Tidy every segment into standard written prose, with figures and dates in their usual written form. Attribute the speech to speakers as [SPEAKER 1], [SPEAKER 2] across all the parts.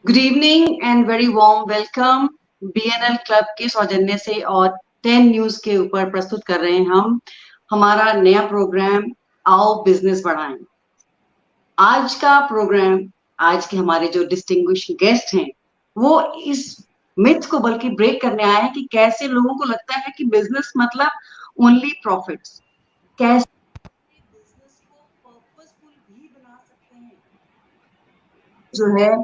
[SPEAKER 1] Good evening and very warm welcome. BNL club के सौजन्य से और 10 न्यूज के ऊपर प्रस्तुत कर रहे हैं हम हमारा नया प्रोग्राम आओ बिजनेस बढ़ाएं। आज का प्रोग्राम, आज के हमारे जो डिस्टिंग्विश्ड गेस्ट हैं वो इस मिथ को बल्कि ब्रेक करने आए हैं कि कैसे लोगों को लगता है कि बिजनेस मतलब ओनली प्रॉफिट्स, कैसे बिजनेस को पर्पसफुल भी बना सकते हैं। जो है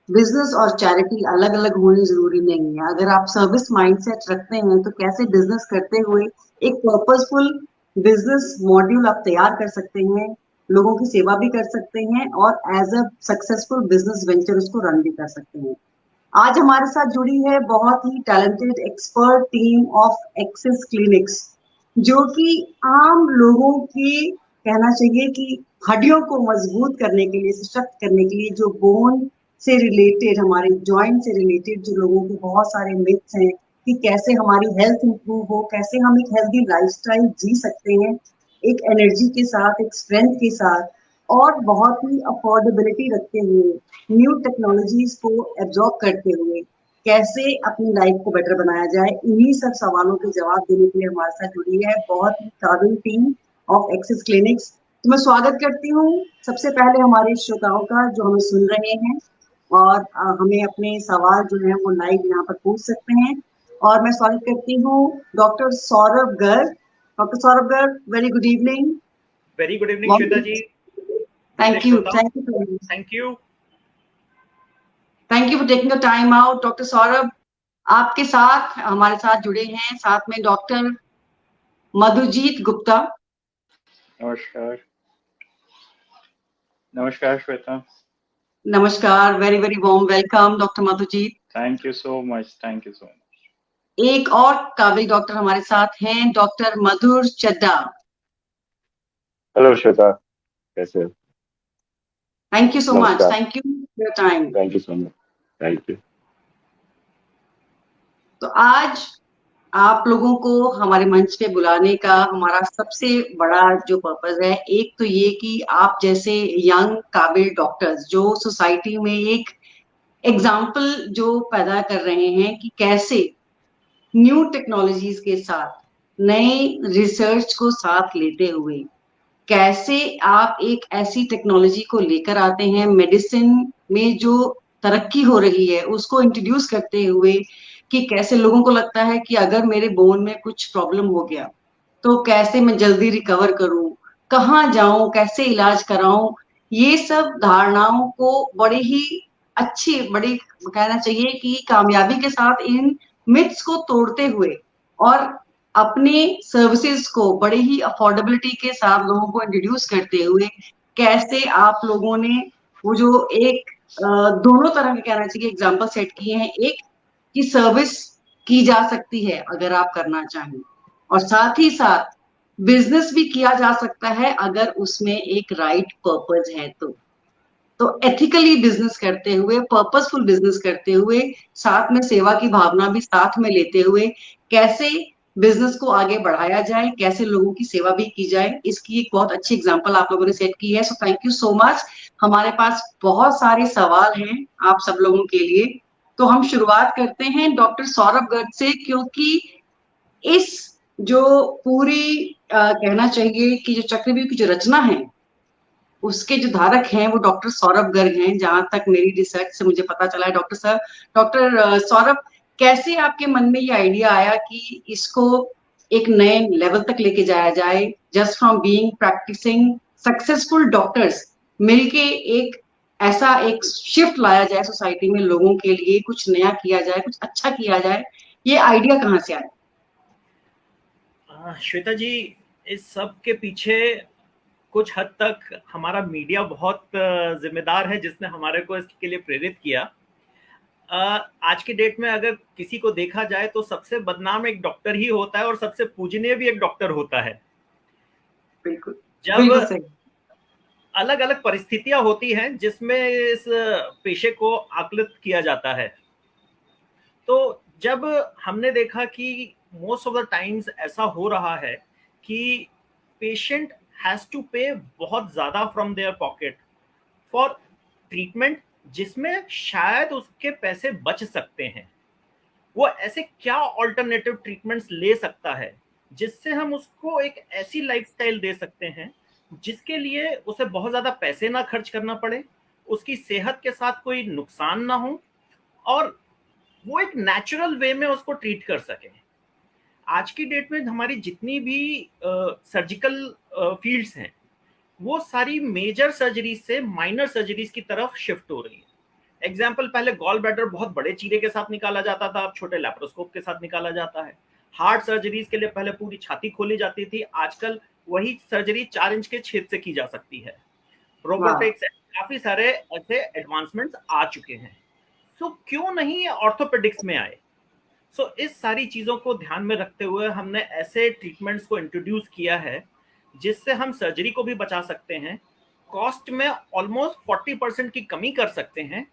[SPEAKER 1] बिजनेस और चैरिटी अलग अलग होनी जरूरी नहीं है। अगर आप सर्विस माइंडसेट रखते हैं तो कैसे बिजनेस करते हुए एक पर्पसफुल बिजनेस मॉड्यूल आप तैयार कर सकते हैं, लोगों की सेवा भी कर सकते हैं और as a successful business venture उसको रन भी कर सकते हैं। आज हमारे साथ जुड़ी है बहुत ही talented expert team of Axis clinics, जो कि आम लोगों के कहना चाहिए कि हड्डियों को मजबूत करने के लिए, सशक्त करने के लिए, जो बोन से रिलेटेड, हमारे जॉइंट से रिलेटेड जो लोगों के बहुत सारे मिथ्स हैं कि कैसे हमारी हेल्थ इंप्रूव हो, कैसे हम एक हेल्दी लाइफस्टाइल जी सकते हैं एक एनर्जी के साथ, एक स्ट्रेंथ के साथ और बहुत ही अफोर्डेबिलिटी रखते हुए, न्यू टेक्नोलॉजीज को एब्जॉर्ब करते हुए कैसे अपनी लाइफ को बेटर बनाया जाए। इन्हीं सब सवालों के जवाब देने के लिए हमारे साथ जुड़ी है बहुत ही काबिल टीम ऑफ एक्सिस क्लिनिक्स। तो मैं स्वागत करती हूँ सबसे पहले हमारे श्रोताओं का जो हमें सुन रहे हैं और हमें अपने सवाल जो है वो लाइव यहाँ पर पूछ सकते हैं। और मैं स्वागत करती हूँ doctor Saurabh Garg. Doctor Saurabh Garg, very good evening.
[SPEAKER 2] Very good evening Shweta ji.
[SPEAKER 1] Thank you for taking the time out. Doctor Saurabh, आपके साथ हमारे साथ जुड़े हैं साथ में डॉक्टर मधुजीत गुप्ता।
[SPEAKER 3] नमस्कार। नमस्कार श्वेता।
[SPEAKER 1] नमस्कार, very very warm welcome doctor Madhujit.
[SPEAKER 3] Thank you so much, thank you so much.
[SPEAKER 1] एक और काबिल डॉक्टर हमारे साथ हैं डॉक्टर मधुर चड्डा।
[SPEAKER 3] हेलो श्वेता, कैसे हो?
[SPEAKER 1] Thank you so much, thank you for your time.
[SPEAKER 3] Thank you so much, thank you.
[SPEAKER 1] तो आज आप लोगों को हमारे मंच पे बुलाने का हमारा सबसे बड़ा जो पर्पस है, एक तो ये कि आप जैसे यंग काबिल डॉक्टर्स जो सोसाइटी में एक एग्जाम्पल जो पैदा कर रहे हैं कि कैसे न्यू टेक्नोलॉजीज के साथ, नए रिसर्च को साथ लेते हुए कैसे आप एक ऐसी टेक्नोलॉजी को लेकर आते हैं मेडिसिन में जो तरक्की हो रही है उसको इंट्रोड्यूस करते हुए कि कैसे लोगों को लगता है कि अगर मेरे बोन में कुछ प्रॉब्लम हो गया तो कैसे मैं जल्दी रिकवर करूं, कहाँ जाऊं, कैसे इलाज कराऊं। ये सब धारणाओं को बड़ी ही अच्छी, बड़ी कहना चाहिए कि कामयाबी के साथ इन मिथ्स को तोड़ते हुए और अपने सर्विसेज को बड़े ही अफोर्डेबिलिटी के साथ लोगों को इंट्रोड्यूस करते हुए कैसे आप लोगों ने वो जो एक दोनों तरह के कहना चाहिए एग्जाम्पल सेट किए हैं। एक की सर्विस की जा सकती है अगर आप करना चाहें, और साथ ही साथ बिजनेस भी किया जा सकता है अगर उसमें एक राइट पर्पस है। तो एथिकली बिजनेस करते हुए, पर्पसफुल बिजनेस करते हुए, साथ में सेवा की भावना भी साथ में लेते हुए कैसे बिजनेस को आगे बढ़ाया जाए, कैसे लोगों की सेवा भी की जाए, इसकी एक बहुत अच्छी एग्जांपल आप लोगों ने सेट की है। सो थैंक यू सो मच। हमारे पास बहुत सारे सवाल हैं आप सब लोगों के लिए, तो हम शुरुआत करते हैं डॉक्टर सौरभ गर्ग से, क्योंकि इस जो पूरी कहना चाहिए कि जो चक्रव्यूह की जो रचना है उसके जो धारक हैं वो डॉक्टर सौरभ गर्ग हैं, जहां तक मेरी रिसर्च से मुझे पता चला है। डॉक्टर सौरभ, कैसे आपके मन में ये आइडिया आया कि इसको एक नए लेवल तक लेके जाया जाए, just from being practising successful doctors मिलके एक ऐसा एक शिफ्ट लाया जाए सोसाइटी में, लोगों के लिए कुछ नया किया जाए, कुछ अच्छा किया जाए, ये आइडिया कहाँ से आया?
[SPEAKER 2] श्वेता जी, इस सब के पीछे कुछ हद तक हमारा मीडिया बहुत जिम्मेदार है, जिसने हमारे को इसके लिए प्रेरित किया। आज के डेट में अगर किसी को देखा जाए तो सबसे बदनाम एक डॉक्टर ही होता है और सबसे पूजनीय भी एक डॉक्टर होता है।
[SPEAKER 1] बिल्कुल,
[SPEAKER 2] जब अलग अलग परिस्थितियां होती हैं जिसमें इस पेशे को आकलित किया जाता है, तो जब हमने देखा कि मोस्ट ऑफ द टाइम्स ऐसा हो रहा है कि पेशेंट हैज टू पे बहुत ज्यादा from their pocket for treatment जिसमें शायद उसके पैसे बच सकते हैं। वो ऐसे क्या ऑल्टरनेटिव ट्रीटमेंट्स ले सकता है जिससे हम उसको एक ऐसी लाइफस्टाइल दे सकते हैं जिसके लिए उसे बहुत ज्यादा पैसे ना खर्च करना पड़े, उसकी सेहत के साथ कोई नुकसान ना हो, और वो एक नेचुरल वे में उसको ट्रीट कर सके। आज की डेट में हमारी जितनी भी सर्जिकल फील्ड्स हैं, वो सारी मेजर सर्जरीज से माइनर सर्जरीज की तरफ शिफ्ट हो रही है। एग्जाम्पल, पहले गॉल ब्लैडर बहुत बड़े चीरे के साथ निकाला जाता था, अब छोटे लैप्रोस्कोप के साथ निकाला जाता है। हार्ट सर्जरीज के लिए पहले पूरी छाती खोली जाती थी, आजकल वही सर्जरी 4 इंच के छेद से की जा सकती है। रोबोटिक्स, काफी सारे ऐसे एडवांसमेंट्स आ चुके हैं। सो क्यों नहीं ऑर्थोपेडिक्स में आए? सो इस सारी चीजों को ध्यान में रखते हुए हमने ऐसे ट्रीटमेंट्स को इंट्रोड्यूस किया है जिससे हम सर्जरी को भी बचा सकते हैं, कॉस्ट में ऑलमोस्ट 40% की कमी कर सकते हैं,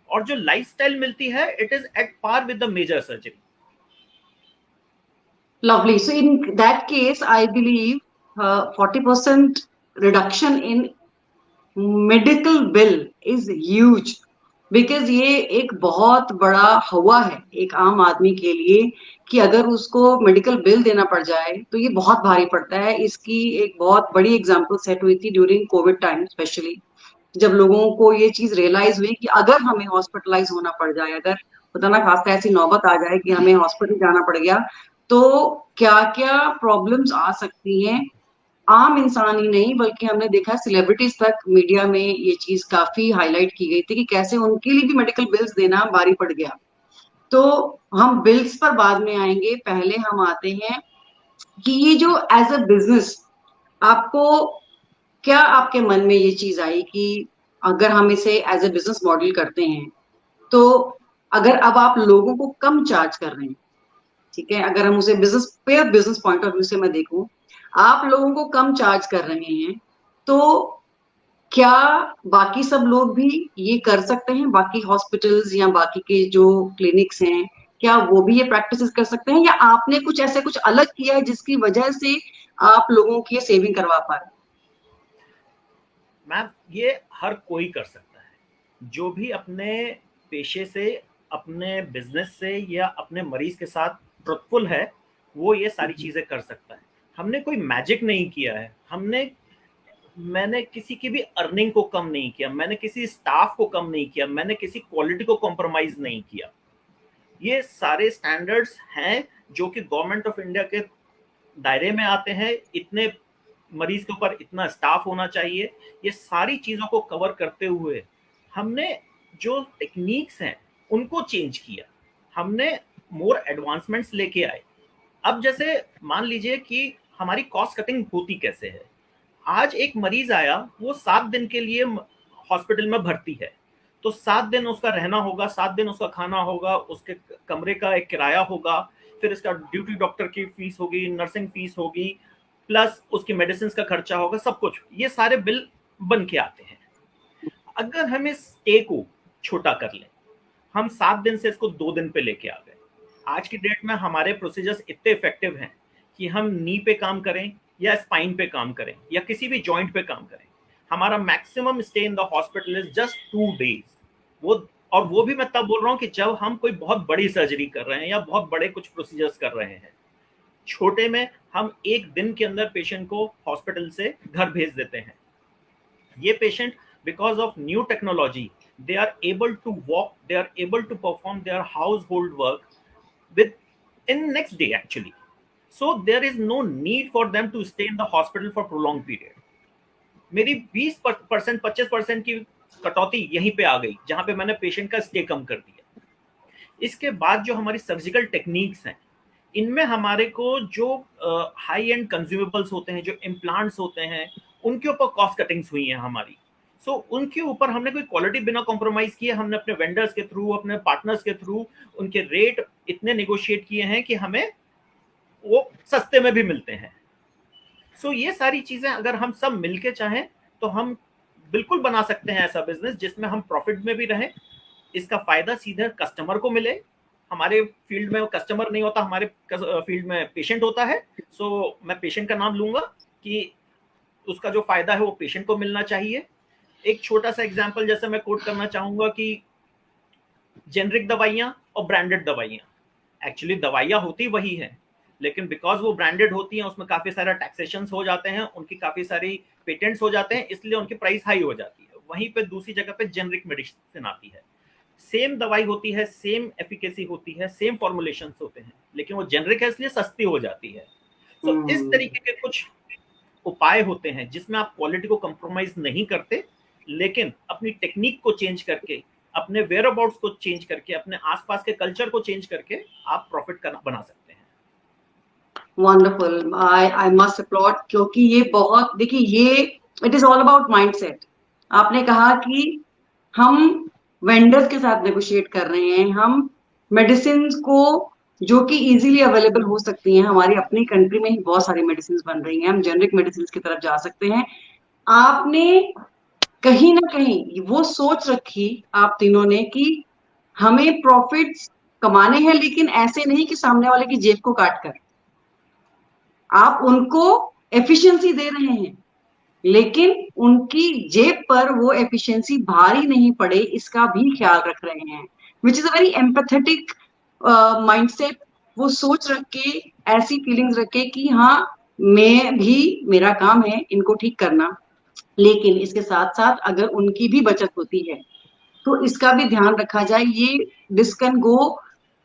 [SPEAKER 2] और जो लाइफस्टाइल मिलती है it is at par with the major surgery.
[SPEAKER 1] Lovely. So in that case, I believe 40% reduction in medical bill is huge, because ये एक बहुत बड़ा हवा है एक आम आदमी के लिए कि अगर उसको मेडिकल बिल देना पड़ जाए तो ये बहुत भारी पड़ता है। इसकी एक बहुत बड़ी एग्जांपल सेट हुई थी ड्यूरिंग कोविड टाइम, स्पेशली जब लोगों को ये चीज रियलाइज हुई कि अगर हमें हॉस्पिटलाइज होना पड़ जाए, अगर पता ना खासा ऐसी नौबत आ जाए कि हमें हॉस्पिटल जाना पड़ गया, तो क्या क्या प्रॉब्लम्स आ सकती हैं। आम इंसान ही नहीं बल्कि हमने देखा सेलिब्रिटीज तक मीडिया में ये चीज काफी हाईलाइट की गई थी कि कैसे उनके लिए भी मेडिकल बिल्स देना भारी पड़ गया। तो हम बिल्स पर बाद में आएंगे, पहले हम आते हैं कि ये जो एज अ बिजनेस, आपको क्या आपके मन में ये चीज आई कि अगर हम इसे एज अ बिजनेस मॉडल करते हैं तो अगर अब आप लोगों को कम चार्ज कर रहे हैं, ठीक है, अगर हम उसे बिजनेस पॉइंट ऑफ व्यू से मैं देखूं, आप लोगों को कम चार्ज कर रहे हैं, तो क्या बाकी सब लोग भी ये कर सकते हैं? बाकी हॉस्पिटल्स या बाकी के जो क्लिनिक्स हैं, क्या वो भी ये प्रैक्टिसेस कर सकते हैं, या आपने कुछ ऐसे कुछ अलग किया है जिसकी वजह से आप लोगों की सेविंग करवा पा रहे हैं?
[SPEAKER 2] मैम, ये हर कोई कर सकता है जो भी अपने पेशे से, अपने बिजनेस से या अपने मरीज के साथ ट्रुथफुल है, वो ये सारी चीजें कर सकता है। हमने कोई मैजिक नहीं किया है, मैंने किसी की भी अर्निंग को कम नहीं किया, मैंने किसी स्टाफ को कम नहीं किया, मैंने किसी क्वालिटी को कॉम्प्रोमाइज नहीं किया। ये सारे स्टैंडर्ड्स हैं जो कि गवर्नमेंट ऑफ इंडिया के दायरे में आते हैं। इतने मरीज के ऊपर इतना स्टाफ होना चाहिए, ये सारी चीजों को कवर करते हुए हमने जो टेक्निक्स हैं उनको चेंज किया, हमने मोर एडवांसमेंट्स लेके आए। अब जैसे मान लीजिए कि हमारी कॉस्ट कटिंग होती कैसे है। आज एक मरीज आया, वो 7 दिन के लिए हॉस्पिटल में भर्ती है, तो 7 दिन उसका रहना होगा, 7 दिन उसका खाना होगा, उसके कमरे का एक किराया होगा, फिर इसका ड्यूटी डॉक्टर की फीस होगी, नर्सिंग फीस होगी, प्लस उसकी मेडिसिन का खर्चा होगा, सब कुछ ये सारे बिल बन के आते हैं। अगर हम इस स्टे को छोटा कर लें, हम 7 दिन से इसको 2 दिन पे लेके आ गए। आज की डेट में हमारे प्रोसीजर्स इतने इफेक्टिव हैं कि हम नी पे काम करें या स्पाइन पे काम करें या किसी भी जॉइंट पे काम करें, हमारा maximum stay in the hospital is just 2 days. वो भी मैं तब बोल रहा हूँ कि जब हम कोई बहुत बड़ी सर्जरी कर रहे हैं या बहुत बड़े कुछ प्रोसीजर्स कर रहे हैं। छोटे में हम 1 दिन के अंदर पेशेंट को हॉस्पिटल से घर भेज देते हैं। ये patient, because of new technology, they are able to walk, they are able to perform their household work with in next day actually. So there is no need for them to stay in the hospital for prolonged period. मेरी 20% 25% की कटौती यहीं पे आ गई, जहां पे मैंने patient का स्टे कम कर दिया। इसके बाद जो हमारी सर्जिकल टेक्निक्स हैं, इनमें हमारे को जो हाई एंड कंज्यूमेबल्स होते हैं, जो इम्प्लांट्स होते हैं, उनके ऊपर कॉस्ट कटिंग्स हुई हैं हमारी। उनके ऊपर हमने कोई क्वालिटी बिना कॉम्प्रोमाइज किए, हमने अपने वेंडर्स के थ्रू, अपने पार्टनर्स के थ्रू उनके रेट इतने नेगोशिएट किए हैं कि हमें वो सस्ते में भी मिलते हैं। ये सारी चीजें अगर हम सब मिलके चाहें तो हम बिल्कुल बना सकते हैं ऐसा बिजनेस जिसमें हम प्रॉफिट में भी रहें, इसका फायदा सीधे कस्टमर को मिले। हमारे फील्ड में कस्टमर नहीं होता, हमारे फील्ड में पेशेंट होता है। मैं पेशेंट का नाम लूंगा कि उसका जो फायदा है वो पेशेंट को मिलना चाहिए। एक छोटा सा एग्जांपल जैसे मैं कोट करना चाहूंगा कि जेनरिक दवाइयां और ब्रांडेड दवाइयां, एक्चुअली दवाइयां होती वही हैं, लेकिन बिकॉज वो ब्रांडेड होती हैं उसमें काफी सारा टैक्सेशन हो जाते हैं, उनकी काफी सारी पेटेंट्स हो जाते हैं, इसलिए उनकी प्राइस हाई हो जाती है। वहीं पे दूसरी जगह पे जेनरिक मेडिसिन आती है, सेम दवाई होती है, सेम एफिकेसी होती है, सेम फॉर्मुलेशन होते हैं, लेकिन वो जेनरिक है इसलिए सस्ती हो जाती है। तो इस तरीके के कुछ उपाय होते हैं जिसमें आप क्वालिटी को कंप्रोमाइज नहीं करते, लेकिन अपनी टेक्निक को चेंज करके, अपने वेयर अबाउट्स को चेंज करके, अपने आसपास के कल्चर को चेंज करके आप प्रॉफिट करना बना सकते हैं।
[SPEAKER 1] वंडरफुल, आई मस्ट अपलॉड, क्योंकि ये बहुत, देखिए ये it is all about mindset. आपने कहा कि हम वेंडर्स के साथ नेगोशिएट कर रहे हैं, हम मेडिसिन को जो कि इजीली अवेलेबल हो सकती हैं, हमारी अपनी कंट्री में ही बहुत सारी मेडिसिन बन रही हैं, हम जेनरिक मेडिसिन की तरफ जा सकते हैं। आपने कहीं ना कहीं वो सोच रखी आप तीनों ने कि हमें प्रॉफिट्स कमाने हैं, लेकिन ऐसे नहीं कि सामने वाले की जेब को काट कर। आप उनको एफिशिएंसी दे रहे हैं, लेकिन उनकी जेब पर वो एफिशिएंसी भारी नहीं पड़े, इसका भी ख्याल रख रहे हैं, which is a very empathetic mindset. वो सोच रख के, ऐसी फीलिंग्स रख के कि हाँ, मैं भी, मेरा काम है इनको ठीक करना, लेकिन इसके साथ साथ अगर उनकी भी बचत होती है तो इसका भी ध्यान रखा जाए। ये this can go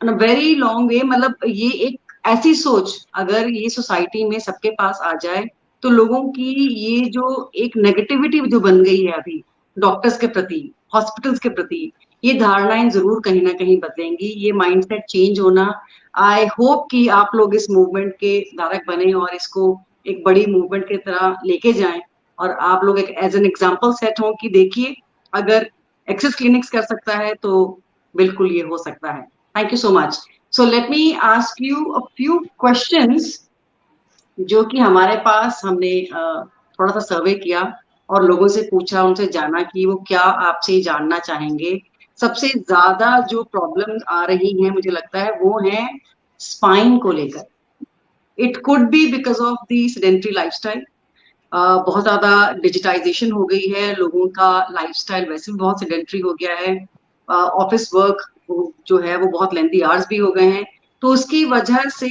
[SPEAKER 1] in a very long way. मतलब ये एक ऐसी सोच अगर ये सोसाइटी में सबके पास आ जाए, तो लोगों की ये जो एक नेगेटिविटी जो बन गई है अभी डॉक्टर्स के प्रति, हॉस्पिटल्स के प्रति, ये धारणाएं जरूर कहीं ना कहीं बदलेंगी, ये माइंडसेट चेंज होना। आई होप कि आप लोग इस मूवमेंट के धारक बने और इसको एक बड़ी मूवमेंट की तरह लेके जाएं, और आप लोग एक एज एन एग्जाम्पल सेट हो कि देखिए, अगर एक्सेस क्लिनिक्स कर सकता है तो बिल्कुल ये हो सकता है। Thank you so much. So let me ask you a few questions जो कि हमारे पास हमने थोड़ा सा सर्वे किया और लोगों से पूछा, उनसे जाना कि वो क्या आपसे जानना चाहेंगे। सबसे ज्यादा जो प्रॉब्लम आ रही हैं मुझे लगता है वो है स्पाइन को लेकर। It could be because of the sedentary lifestyle. बहुत ज्यादा डिजिटाइजेशन हो गई है, लोगों का लाइफस्टाइल वैसे भी बहुत सेडेंटरी हो गया है, ऑफिस वर्क जो है वो बहुत लेंथी आवर्स भी हो गए हैं। तो उसकी वजह से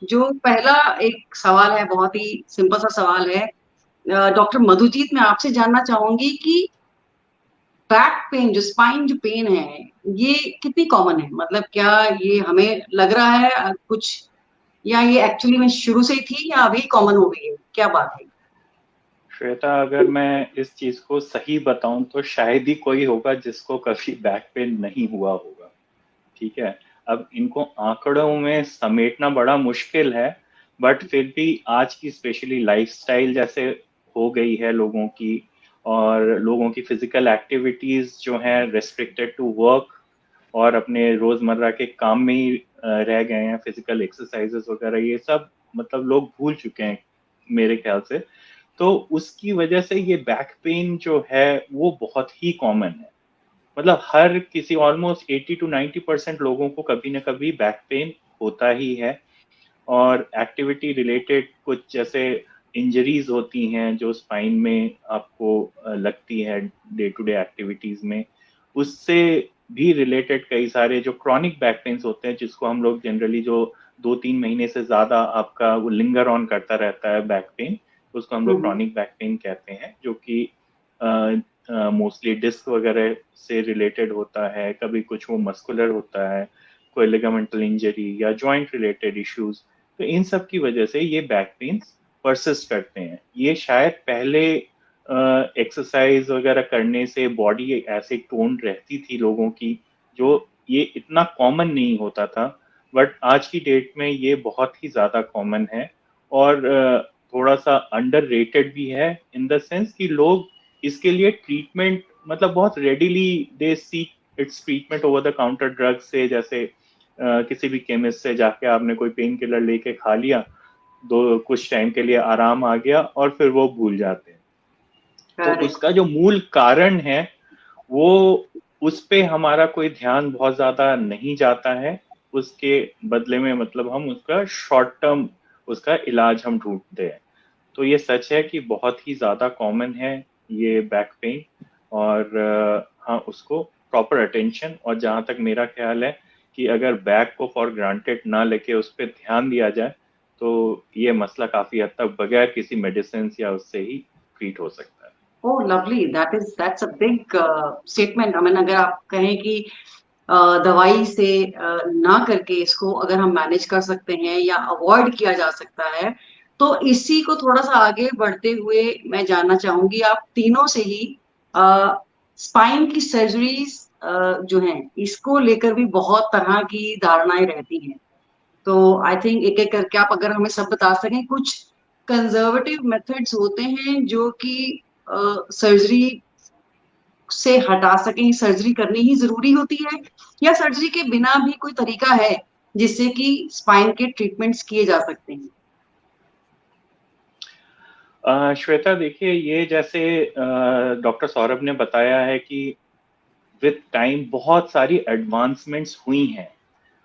[SPEAKER 1] जो पहला एक सवाल है, बहुत ही सिंपल सा सवाल है, डॉक्टर मधुजीत, मैं आपसे जानना चाहूंगी कि बैक पेन, जो स्पाइन जो पेन है, ये कितनी कॉमन है? मतलब क्या ये हमें लग रहा है कुछ, या ये एक्चुअली में शुरू से ही थी या अभी कॉमन हो गई है, क्या बात है?
[SPEAKER 3] श्वेता, अगर मैं इस चीज को सही बताऊं तो शायद ही कोई होगा जिसको कभी बैक पेन नहीं हुआ होगा। ठीक है, अब इनको आंकड़ों में समेटना बड़ा मुश्किल है, बट फिर भी आज की स्पेशली लाइफस्टाइल जैसे हो गई है लोगों की, और लोगों की फिजिकल एक्टिविटीज जो हैं रेस्ट्रिक्टेड टू वर्क और अपने रोजमर्रा के काम में ही रह गए हैं, फिजिकल एक्सरसाइजेस वगैरह ये सब मतलब लोग भूल चुके हैं मेरे ख्याल से। तो उसकी वजह से ये बैक पेन जो है वो बहुत ही कॉमन है। मतलब हर किसी ऑलमोस्ट 80 to 90% लोगों को कभी ना कभी बैक पेन होता ही है। और एक्टिविटी रिलेटेड कुछ जैसे इंजरीज होती हैं जो स्पाइन में आपको लगती है डे टू डे एक्टिविटीज में, उससे भी रिलेटेड कई सारे जो क्रॉनिक बैक पेन्स होते हैं, जिसको हम लोग जनरली जो 2-3 महीने से ज्यादा आपका वो लिंगर ऑन करता रहता है बैक पेन, उसको हम लोग क्रॉनिक बैक पेन कहते हैं, जो कि मोस्टली डिस्क वगैरह से रिलेटेड होता है, कभी कुछ वो मस्कुलर होता है, कोई लिगामेंटल इंजरी या जॉइंट रिलेटेड इश्यूज। तो इन सब की वजह से ये बैक पेन्स परसिस्ट करते हैं। ये शायद पहले एक्सरसाइज वगैरह करने से बॉडी ऐसे टोन रहती थी लोगों की, जो ये इतना कॉमन नहीं होता था, बट आज की डेट में ये बहुत ही ज्यादा कॉमन है। और थोड़ा सा अंडर रेटेड भी है इन द सेंस कि लोग इसके लिए ट्रीटमेंट मतलब बहुत readily they seek it's treatment over the counter drug से, जैसे किसी भी केमिस्ट से जाके आपने कोई पेन किलर लेके खा लिया, दो कुछ टाइम के लिए आराम आ गया और फिर वो भूल जाते हैं। तो उसका जो मूल कारण है वो, उस पे हमारा कोई ध्यान बहुत ज्यादा नहीं जाता है। उसके बदले में मतलब हम उसका शॉर्ट टर्म उसका इलाज हम ढूंढते हैं। तो ये सच है कि बहुत ही ज्यादा कॉमन है ये बैक पेन, और हाँ, उसको प्रॉपर अटेंशन, और जहाँ तक मेरा ख्याल है कि अगर बैक को फॉर ग्रांटेड ना लेके उस पर ध्यान दिया जाए तो ये मसला काफी हद तक बगैर किसी मेडिसिन या उससे ही ट्रीट हो सकता है।
[SPEAKER 1] ओह lovely, that's a big statement। I mean, अगर आप कहें कि दवाई से ना करके इसको अगर हम मैनेज कर सकते हैं या अवॉइड किया जा सकता है, तो इसी को थोड़ा सा आगे बढ़ते हुए मैं जानना चाहूंगी आप तीनों से ही, स्पाइन की सर्जरीज जो हैं इसको लेकर भी बहुत तरह की धारणाएं रहती हैं। तो आई थिंक एक एक करके आप अगर हमें सब बता सकें, कुछ कंजर्वेटिव मेथड्स होते हैं जो कि सर्जरी से हटा सकें, सर्जरी करनी ही जरूरी होती है, या सर्जरी के बिना भी कोई तरीका है जिससे कि स्पाइन के ट्रीटमेंट्स किए जा सकते हैं?
[SPEAKER 3] श्वेता, देखिए, ये जैसे डॉक्टर सौरभ ने बताया है कि विद टाइम बहुत सारी एडवांसमेंट्स हुई हैं।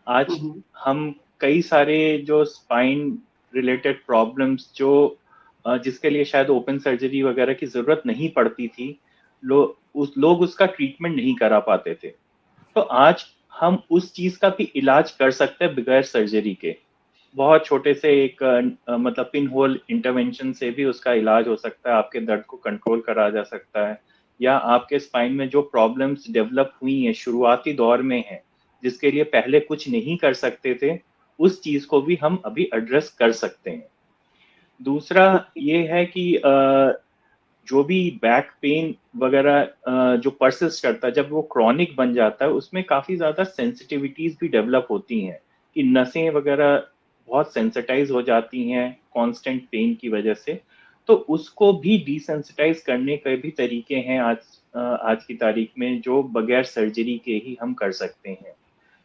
[SPEAKER 3] आज हम कई सारे जो स्पाइन रिलेटेड प्रॉब्लम्स जो जिसके लिए शायद ओपन सर्जरी वगैरह की जरूरत नहीं पड़ती थी, लोग उसका ट्रीटमेंट नहीं करा पाते थे। तो आज हम उस चीज का भी इलाज कर सकते हैं बगैर सर्जरी के। बहुत छोटे से एक मतलब पिन होल इंटरवेंशन से भी उसका इलाज हो सकता है, आपके दर्द को कंट्रोल करा जा सकता है, या आपके स्पाइन में जो प्रॉब्लम्स डेवलप हुई हैं शुरुआती दौर में है, जिसके लिए पहले कुछ नहीं कर सकते थे, उस चीज को भी हम अभी एड्रेस कर सकते हैं। दूसरा ये है कि जो भी बैक पेन वगैरह जो परसिस्ट करता है, जब वो क्रॉनिक बन जाता है, उसमें काफी ज्यादा सेंसिटिविटीज भी डेवलप होती हैं कि नसें वगैरह बहुत सेंसिटाइज हो जाती हैं कांस्टेंट पेन की वजह से। तो उसको भी डिसेंसिटाइज करने के भी तरीके हैं आज की तारीख में, जो बगैर सर्जरी के ही हम कर सकते हैं।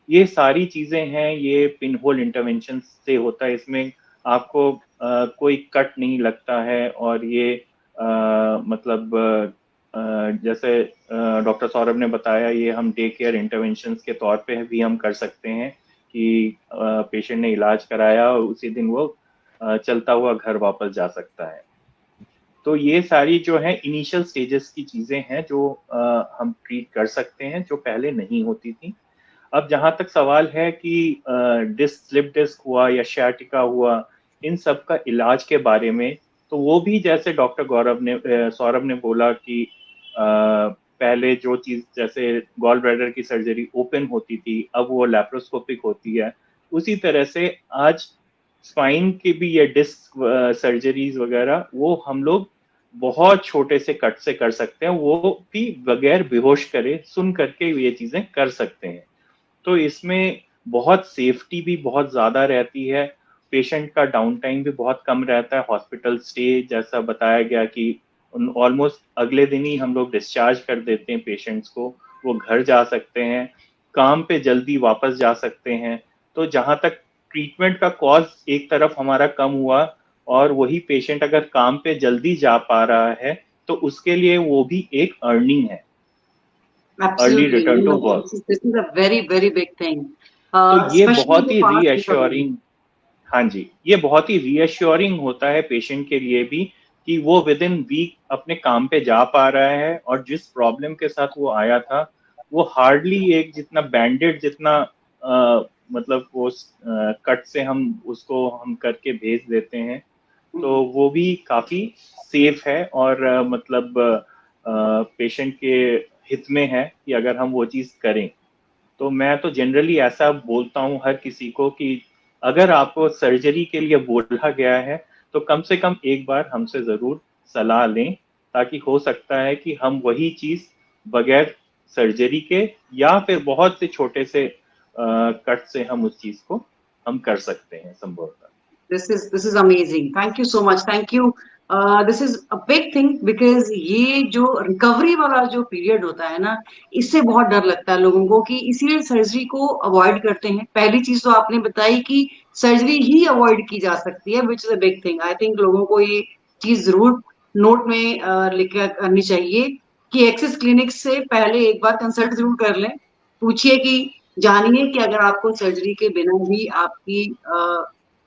[SPEAKER 3] ये सारी चीजें हैं, ये पिन होल इंटरवेंशन से होता है। इसमें आपको कोई कट नहीं लगता है, और ये मतलब जैसे डॉक्टर सौरभ ने बताया, ये हम डे केयर इंटरवेंशन के तौर पे भी हम कर सकते हैं कि पेशेंट ने इलाज कराया और उसी दिन वो चलता हुआ घर वापस जा सकता है। तो ये सारी जो है इनिशियल स्टेजेस की चीजें हैं जो हम ट्रीट कर सकते हैं, जो पहले नहीं होती थी। अब जहां तक सवाल है कि डिस्क, स्लिप डिस्क हुआ या शाटिका हुआ, इन सब का इलाज के बारे में, तो वो भी जैसे डॉक्टर सौरभ ने बोला कि पहले जो चीज जैसे गॉल ब्लैडर की सर्जरी ओपन होती थी, अब वो लैप्रोस्कोपिक होती है। उसी तरह से आज स्पाइन की भी ये डिस्क सर्जरीज वगैरह वो हम लोग बहुत छोटे से कट से कर सकते हैं, वो भी बगैर बेहोश करे, सुन करके ये चीजें कर सकते हैं। तो इसमें बहुत सेफ्टी भी बहुत ज्यादा रहती है, पेशेंट का डाउन टाइम भी बहुत कम रहता है, हॉस्पिटल स्टे जैसा बताया गया कि ऑलमोस्ट अगले दिन ही हम लोग डिस्चार्ज कर देते हैं पेशेंट्स को, वो घर जा सकते हैं, काम पे जल्दी वापस जा सकते हैं। तो जहां तक ट्रीटमेंट का कॉस्ट एक तरफ हमारा कम हुआ, और वही पेशेंट अगर काम पे जल्दी जा पा रहा है, तो उसके लिए वो भी एक अर्निंग है, early
[SPEAKER 1] Absolutely,
[SPEAKER 3] return to work.
[SPEAKER 1] this is a very big thing,
[SPEAKER 3] तो ये
[SPEAKER 1] especially
[SPEAKER 3] बहुत
[SPEAKER 1] the
[SPEAKER 3] he
[SPEAKER 1] past recovery।
[SPEAKER 3] Reassuring, हाँ जी, ये बहुत ही रीअश्योरिंग होता है पेशेंट के लिए भी कि वो विद इन वीक अपने काम पे जा पा रहा है, और जिस प्रॉब्लम के साथ वो आया था, वो हार्डली एक जितना बैंडेड जितना मतलब वो कट से हम उसको हम करके भेज देते हैं, तो वो भी काफी सेफ है, और मतलब पेशेंट के हित में है कि अगर हम वो चीज करें। तो मैं तो जनरली ऐसा बोलता हूँ हर किसी को कि अगर आपको सर्जरी के लिए बोला गया है, तो कम से कम एक बार हमसे जरूर सलाह लें, ताकि हो सकता है कि हम वही चीज बगैर सर्जरी के या फिर बहुत से छोटे से कट से हम उस चीज को हम कर सकते हैं संभवतः।
[SPEAKER 1] This is amazing. Thank you so much. Thank you. This is a big thing because ये जो रिकवरी वाला जो पीरियड होता है ना, इससे बहुत डर लगता है लोगों को, कि इसीलिए सर्जरी को अवॉइड करते हैं। पहली चीज तो आपने बताई कि सर्जरी ही अवॉइड की जा सकती है, which is a big thing. I think लोगों को ये चीज जरूर नोट में लिख करनी चाहिए कि एक्सिस क्लिनिक से पहले एक बार कंसल्ट जरूर कर लें। पूछिए कि जानिए कि अगर आपको सर्जरी के बिना भी आपकी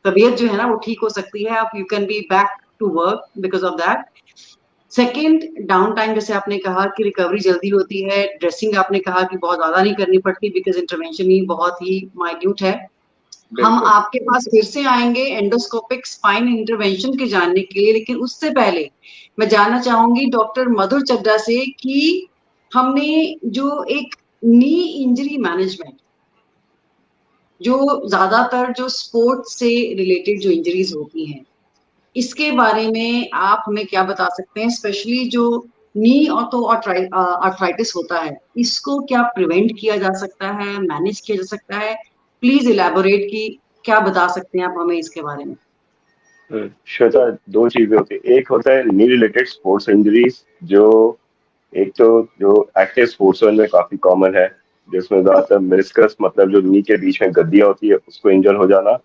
[SPEAKER 1] तबीयत जो है ना वो ठीक हो सकती है, आप you can be back to work because of that. Second, down time, जैसे आपने कहा कि रिकवरी जल्दी होती है, ड्रेसिंग आपने कहा कि बहुत ज्यादा नहीं करनी पड़ती बिकॉज इंटरवेंशन ही बहुत ही माइन्यूट है। हम
[SPEAKER 3] बिल्कुल।
[SPEAKER 1] आपके पास फिर से आएंगे एंडोस्कोपिक स्पाइन इंटरवेंशन के जानने के लिए, लेकिन उससे पहले मैं जानना चाहूंगी डॉक्टर मधुर चड्ढा से कि हमने जो एक नी इंजरी मैनेजमेंट, जो ज्यादातर जो स्पोर्ट्स से रिलेटेड जो इंजरीज होती हैं, इसके बारे में आप हमें क्या बता सकते हैं, स्पेशली जो नी ऑर्थो आर्थराइटिस होता है, इसको क्या प्रिवेंट किया जा सकता है, मैनेज किया जा सकता है? प्लीज इलेबोरेट की क्या बता सकते हैं आप हमें इसके बारे में?
[SPEAKER 4] श्वेता, दो चीजें होती है। एक होता है नी रिलेटेड स्पोर्ट्स इंजरीज, जो एक तो जो एक्टिव स्पोर्ट्समैन में काफी कॉमन है, जिसमें ज्यादातर मेनिस्कस मतलब जो नी के बीच में गद्दियां होती है उसको इंजर हो जाना,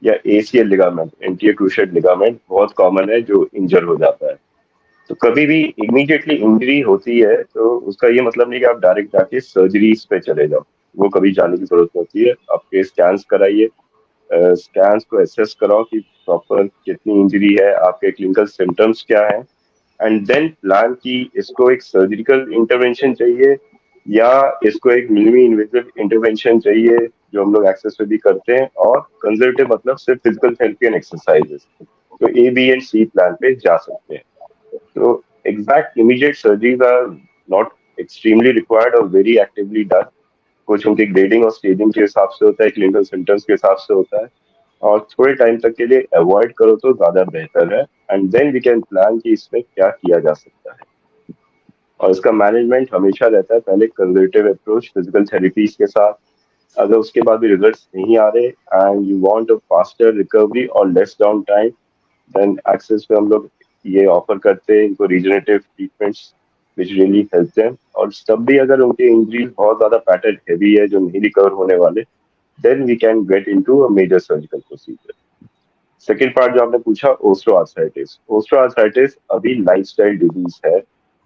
[SPEAKER 4] या ACL ligament, anterior cruciate ligament बहुत कॉमन है जो इंजर हो जाता है। तो कभी भी इमीडिएटली इंजरी होती है तो उसका ये मतलब नहीं कि आप डायरेक्ट जाके सर्जरीज पे चले जाओ, वो कभी जाने की जरूरत होती है। आपके स्कैन्स कराइए, स्कैन्स को एसेस कराओ कि प्रॉपर कितनी इंजरी है, आपके क्लिनिकल सिम्टम्स क्या है, एंड देन प्लान की इसको एक सर्जिकल इंटरवेंशन चाहिए या इसको एक मिनिमली इन्वेसिव इंटरवेंशन चाहिए, जो हम लोग एक्सेस में भी करते हैं, और कंजर्वेटिव मतलब सिर्फ फिजिकल थेरेपी एंड एक्सरसाइजेस, तो A, B and C plan पे जा सकते हैं। तो exact immediate surgeries are not extremely required और वेरी एक्टिवली डन। कुछ उनकी ग्रेडिंग और स्टेजिंग के हिसाब से होता है, क्लिनिकल सिम्टम्स के हिसाब से होता है, और थोड़े टाइम तक के लिए अवॉइड करो तो ज्यादा बेहतर है, and then we can plan कि इसमें क्या किया जा सकता है। और इसका मैनेजमेंट हमेशा रहता है पहले कंजर्वेटिव अप्रोच फिजिकल थेरेपीज के साथ। अगर उसके बाद भी रिजल्ट्स नहीं आ रहे and you want a faster recovery और less down time, then Axis पे हम लोग ये ऑफर करते हैं इनको regenerative treatments which really help them. और तब भी अगर उनके इंजरीज बहुत ज्यादा पैटर्न हैवी है जो नहीं रिकवर होने वाले, then we can get into a major surgical procedure. Second part जो आपने पूछा, ओस्टियोआर्थराइटिस। ओस्टियोआर्थराइटिस अभी लाइफस्टाइल डिजीज है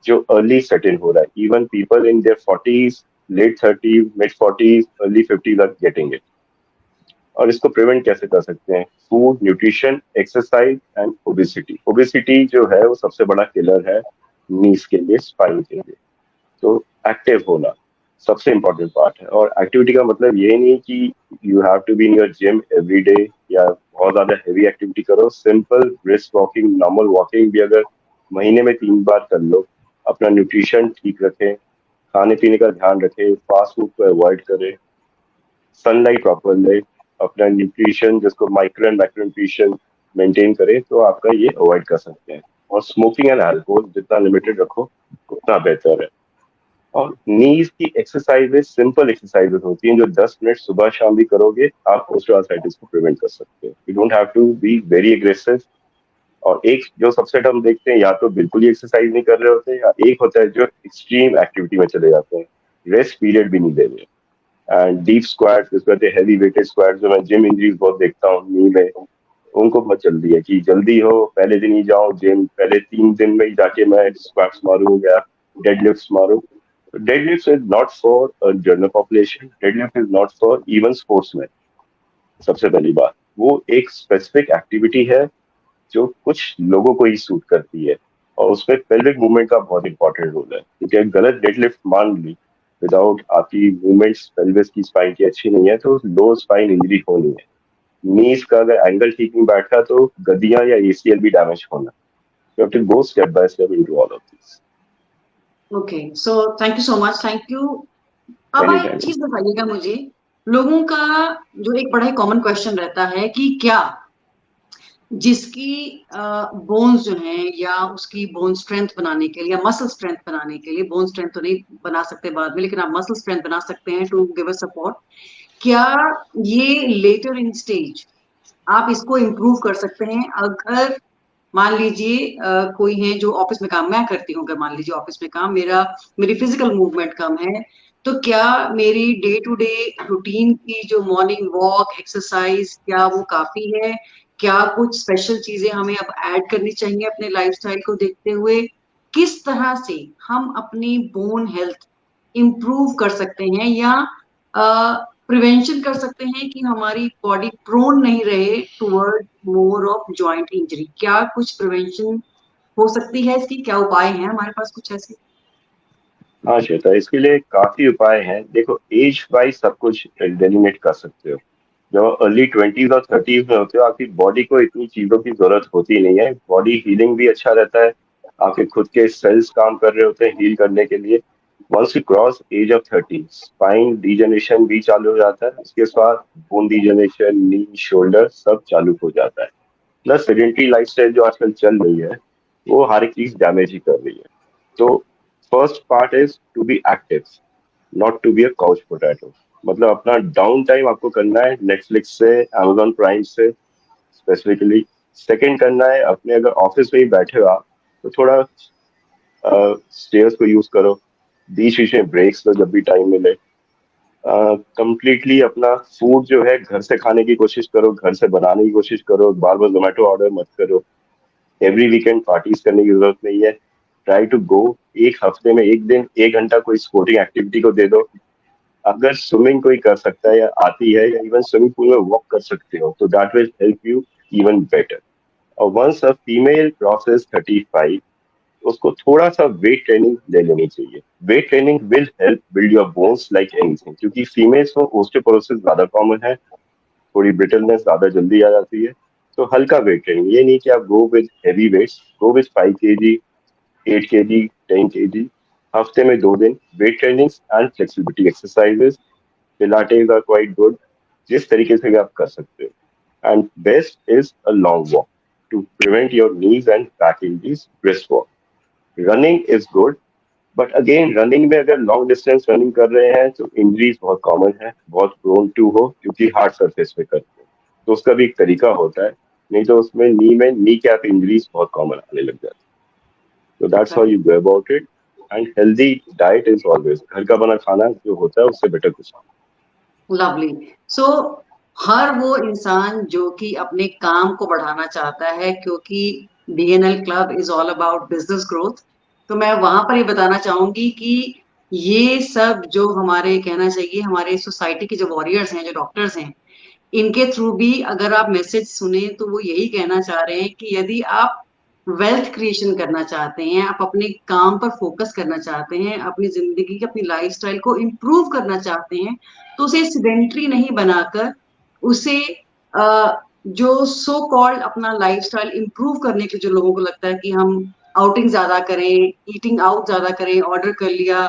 [SPEAKER 4] जो अर्ली सेट इन हो रहा है। Even people in their 40s, late 30s, mid 40s, early 50s are getting it. और इसको प्रिवेंट कैसे कर सकते हैं? Food, nutrition, exercise and obesity. Obesity जो है वो सबसे बड़ा किलर है नीज के लिए, स्पाइन के लिए। तो एक्टिव होना सबसे इम्पोर्टेंट पार्ट है। और एक्टिविटी का मतलब ये नहीं कि you have to be in your gym every day या बहुत ज्यादा हैवी एक्टिविटी करो। Simple brisk walking, normal walking भी अगर महीने में 3 बार कर लो। अपना न्यूट्रिशन ठीक रखें, खाने पीने का ध्यान रखें, फास्ट फूड को अवॉइड करें, सनलाइट प्रॉपर ले, अपना न्यूट्रिशन जिसको micro and macro nutrition maintain करें, तो आपका ये अवॉइड कर सकते हैं। और स्मोकिंग एंड अल्कोहल जितना लिमिटेड रखो उतना बेहतर है। और नीज की एक्सरसाइजेस सिंपल एक्सरसाइजेस होती हैं जो 10 मिनट सुबह शाम भी करोगे, आप ओस्टियोआर्थराइटिस को प्रिवेंट कर सकते हो। You don't have to be very aggressive. और एक जो सबसेट हम देखते हैं, या तो बिल्कुल ही एक्सरसाइज नहीं कर रहे होते, या एक होता है जो एक्सट्रीम एक्टिविटी में चले जाते हैं, रेस्ट पीरियड भी नहीं दे रहे। एंड डीप स्क्वाट्स, जिसको कहते हैं हैवी वेटेड स्क्वाट्स, जो मैं जिम इंजरीज बहुत देखता हूँ नी में, उनको बहुत जल्दी है कि जल्दी हो, पहले दिन ही जाओ जिम, पहले 3 दिन में ही जाके मैं स्क्वाट्स मारूं या डेडलिफ्ट्स मारूं। Deadlift is not for a general population. Deadlift is not for even sportsmen. सबसे पहली बात, वो एक स्पेसिफिक एक्टिविटी है जो कुछ लोगों को ही सूट करती है, और उसमें पेल्विक मूवमेंट का बहुत इंपॉर्टेंट रोल है। क्योंकि अगर गलत डेडलिफ्ट मान ली विदाउट आपकी मूवमेंट्स पेल्विस की स्पाइन की अच्छी नहीं है, तो लो स्पाइन इंजरी होनी है। नीज का अगर एंगल ठीक नहीं बैठा तो गद्दियां या एसीएल भी डैमेज होना। You have to go step by step into all of this.
[SPEAKER 1] Okay, so thank you so much, thank you. अब एक चीज बताइएगा मुझे, लोगों का जो एक बड़ा ही कॉमन क्वेश्चन रहता है कि क्या जिसकी बोन्स जो हैं या उसकी बोन स्ट्रेंथ बनाने के लिए या मसल स्ट्रेंथ बनाने के लिए, बोन स्ट्रेंथ तो नहीं बना सकते बाद में, लेकिन आप मसल स्ट्रेंथ बना सकते हैं टू गिव अ सपोर्ट, क्या ये लेटर इन स्टेज आप इसको इम्प्रूव कर सकते हैं? अगर मान लीजिए कोई है जो ऑफिस में काम मैं करती हूँ, अगर मान लीजिए ऑफिस में काम मेरी फिजिकल मूवमेंट कम है, तो क्या मेरी डे टू डे रूटीन की जो मॉर्निंग वॉक एक्सरसाइज, क्या वो काफी है? क्या कुछ स्पेशल चीजें हमें अब ऐड करनी चाहिए अपने लाइफस्टाइल को देखते हुए? किस तरह से हम अपनी बोन हेल्थ इम्प्रूव कर सकते हैं, या प्रिवेंशन कर सकते हैं कि हमारी बॉडी प्रोन नहीं रहे toward more of joint injury? क्या कुछ प्रिवेंशन हो सकती है इसकी? क्या उपाय हैं हमारे पास कुछ ऐसे?
[SPEAKER 4] हाँ श्वेता, इसके लिए काफी उपाय हैं। देखो, एज वाइज सब कुछ डेलिनेट कर सकते हो। जब अर्ली 20s और 30s में होते हो, आपकी बॉडी को इतनी चीजों की जरूरत होती नहीं है, बॉडी हीलिंग भी अच्छा रहता है, आपके खुद के सेल्स काम कर रहे होते हैं हील करने के लिए। Once you cross age of 30, spine degeneration भी चालू हो जाता है, उसके बाद बोन डीजनरेशन, नी, शोल्डर सब चालू हो जाता है। प्लस सेडेंटरी लाइफस्टाइल जो आजकल चल रही है, वो हर एक चीज डैमेज ही कर रही है। तो first part is to be active, not to be a couch potato. मतलब अपना डाउन टाइम आपको करना है नेटफ्लिक्स से, अमेजोन प्राइम से स्पेसिफिकली। सेकंड करना है, अपने अगर ऑफिस में ही बैठे हो आप, तो थोड़ा स्टेयर्स को यूज करो, बीच बीच में ब्रेक्स लो जब भी टाइम मिले। कंप्लीटली अपना फूड जो है घर से खाने की कोशिश करो, घर से बनाने की कोशिश करो, बार बार जोमेटो ऑर्डर मत करो। एवरी वीकेंड पार्टीज करने की जरूरत नहीं है। ट्राई टू गो, एक हफ्ते में एक दिन 1 घंटा कोई स्पोर्टिंग एक्टिविटी को दे दो। अगर स्विमिंग कोई कर सकता है या आती है, या इवन स्विमिंग पूल में वॉक कर सकते हो, तो that will help you even better. और वंस अ फीमेल क्रॉसेस 35, उसको थोड़ा सा वेट ट्रेनिंग ले लेनी चाहिए। Weight training will help build your bones like anything, क्योंकि फीमेल्स में ओस्टियोपोरोसिस ज्यादा कॉमन है, थोड़ी ब्रिटलनेस ज्यादा जल्दी आ जाती है। तो हल्का वेट ट्रेनिंग, ये नहीं कि आप go with heavy weights, go with 5 kg, 8 kg, 10 kg, हफ्ते में 2 दिन weight training and flexibility exercises. Pilates are quite good, जिस तरीके से भी आप कर सकते हो। And best is a long walk to prevent your knees and back injuries. Brisk walk, running is good, but again running में अगर लॉन्ग डिस्टेंस रनिंग कर रहे हैं तो इंजरीज बहुत कॉमन है, बहुत प्रोन टू हो, क्योंकि हार्ड सरफेस पे करते हैं। तो उसका भी एक तरीका होता है, नहीं तो उसमें नी कैप इंजरीज बहुत कॉमन आने लग जाती है। तो that's how you go about it. And healthy diet is always, घर का बना खाना जो होता है उससे बेटर कुछ नहीं।
[SPEAKER 1] लवली। सो हर वो इंसान जो कि अपने काम को बढ़ाना चाहता है, क्योंकि DNL club is all about business growth, तो मैं वहां पर ये बताना चाहूंगी कि ये सब जो हमारे, कहना चाहिए हमारे सोसाइटी के जो वॉरियर्स हैं, जो डॉक्टर्स हैं, इनके थ्रू भी अगर आप मैसेज सुने तो वो यही कहना चाह रहे हैं कि यदि आप वेल्थ क्रिएशन करना चाहते हैं, आप अपने काम पर फोकस करना चाहते हैं, अपनी जिंदगी की, अपनी लाइफस्टाइल को इम्प्रूव करना चाहते हैं, तो उसे सीडेंटरी नहीं बनाकर उसे जो सो कॉल्ड अपना लाइफस्टाइल इम्प्रूव करने के, जो लोगों को लगता है कि हम आउटिंग ज्यादा करें, ईटिंग आउट ज्यादा करें, ऑर्डर कर लिया,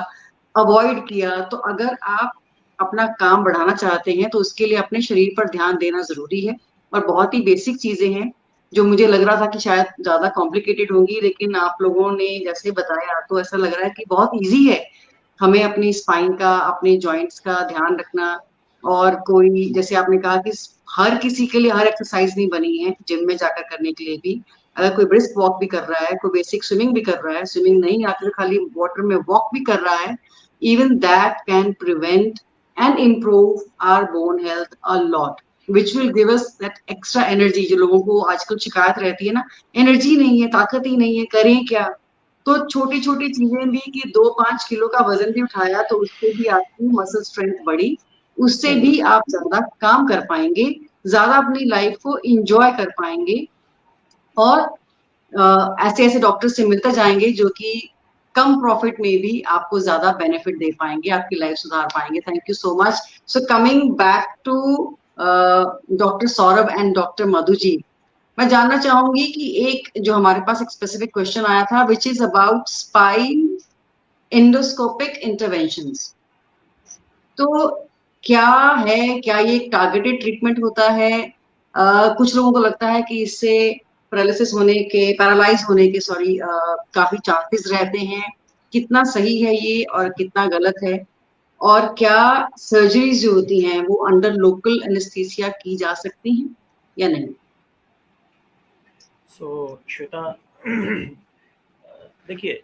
[SPEAKER 1] अवॉइड किया, तो अगर आप अपना काम बढ़ाना चाहते हैं तो उसके लिए अपने शरीर पर ध्यान देना जरूरी है। और बहुत ही बेसिक चीजें हैं जो मुझे लग रहा था कि शायद ज्यादा कॉम्प्लिकेटेड होंगी, लेकिन आप लोगों ने जैसे बताया तो ऐसा लग रहा है कि बहुत इजी है हमें अपनी स्पाइन का, अपने जॉइंट्स का ध्यान रखना। और कोई, जैसे आपने कहा कि हर किसी के लिए हर एक्सरसाइज नहीं बनी है जिम में जाकर करने के लिए भी। अगर कोई ब्रिस्क वॉक भी कर रहा है, कोई बेसिक स्विमिंग भी कर रहा है, स्विमिंग नहीं आती तो खाली वाटर में वॉक भी कर रहा है, even that can prevent and improve our bone health a lot, which will give us that extra energy। जो लोगों को आजकल शिकायत रहती है ना, एनर्जी नहीं है, ताकत ही नहीं है, करें क्या? तो छोटी छोटी चीजें भी, कि 2-5 किलो का वजन भी उठाया तो उससे भी आपकी मसल स्ट्रेंथ बढ़ी, उससे भी आप ज्यादा काम कर पाएंगे, ज्यादा अपनी लाइफ को इंजॉय कर पाएंगे। और ऐसे ऐसे डॉक्टर से मिलते जाएंगे जो कि कम प्रॉफिट में भी आपको ज्यादा बेनिफिट दे पाएंगे, आपकी लाइफ सुधार पाएंगे। Thank you so much. So coming back to doctor Saurabh and doctor Madhu ji, मैं जानना चाहूंगी कि एक जो हमारे पास एक स्पेसिफिक क्वेश्चन आया था, which is about spine endoscopic interventions. तो क्या है, क्या ये एक टारगेटेड ट्रीटमेंट होता है? कुछ लोगों को लगता है कि इससे पैरालाइज होने के सॉरी काफी चांसेस रहते हैं। कितना सही है ये और कितना गलत है? और क्या सर्जरीज जो होती हैं वो अंडर लोकल एनेस्थीसिया की जा सकती हैं या नहीं?
[SPEAKER 2] सो श्वेता, देखिए,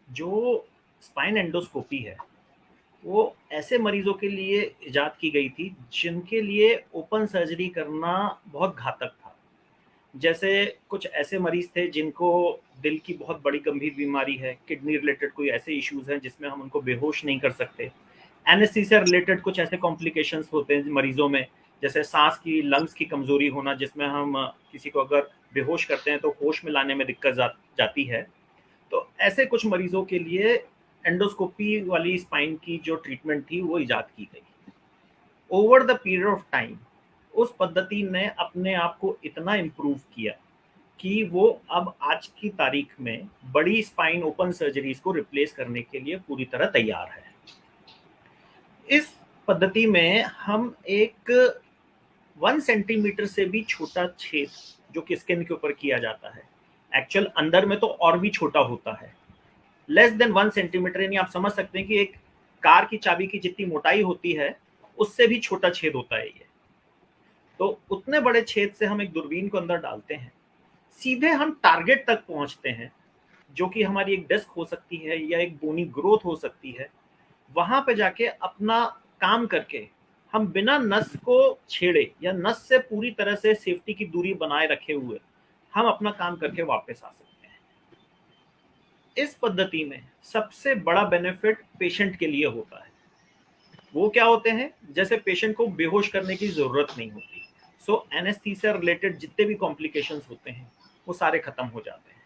[SPEAKER 2] जो स्पाइन एंडोस्कोपी है वो ऐसे मरीजों के लिए इजाद की गई थी जिनके लिए ओपन सर्जरी करना बहुत घातक था। जैसे कुछ ऐसे मरीज थे जिनको दिल की बहुत बड़ी गंभीर बीमारी है, किडनी रिलेटेड कोई ऐसे इश्यूज हैं जिसमें हम उनको बेहोश नहीं कर सकते, एनेस्थीसिया रिलेटेड कुछ ऐसे कॉम्प्लिकेशंस होते हैं मरीजों में, जैसे सांस की, लंग्स की कमजोरी होना, जिसमें हम किसी को अगर बेहोश करते हैं तो होश में लाने में दिक्कत जाती है। तो ऐसे कुछ मरीजों के लिए एंडोस्कोपी वाली स्पाइन की जो ट्रीटमेंट थी वो इजाद की गई। Over the period of time उस पद्धति ने अपने आप को इतना इम्प्रूव किया कि वो अब आज की तारीख में बड़ी स्पाइन ओपन सर्जरीज को रिप्लेस करने के लिए पूरी तरह तैयार है। इस पद्धति में हम एक 1 सेंटीमीटर से भी छोटा छेद जो कि स्किन के ऊपर किया जाता है, एक्चुअल अंदर में तो और भी छोटा होता है, लेस देन 1 सेंटीमीटर, यानी आप समझ सकते हैं कि एक कार की चाबी की जितनी मोटाई होती है उससे भी छोटा छेद होता है ये। तो उतने बड़े छेद से हम एक दूरबीन को अंदर डालते हैं, सीधे हम टारगेट तक पहुंचते हैं, जो कि हमारी एक डिस्क हो सकती है या एक बोनी ग्रोथ हो सकती है। वहां पे जाके अपना काम करके हम बिना नस को छेड़े या नस से पूरी तरह से सेफ्टी की दूरी बनाए रखे हुए हम अपना काम करके वापस आ सकते हैं। इस पद्धति में सबसे बड़ा बेनिफिट पेशेंट के लिए होता है। वो क्या होते हैं, जैसे पेशेंट को बेहोश करने की जरूरत नहीं होती, सो एनेस्थीसिया रिलेटेड जितने भी कॉम्प्लिकेशंस होते हैं वो सारे खत्म हो जाते हैं।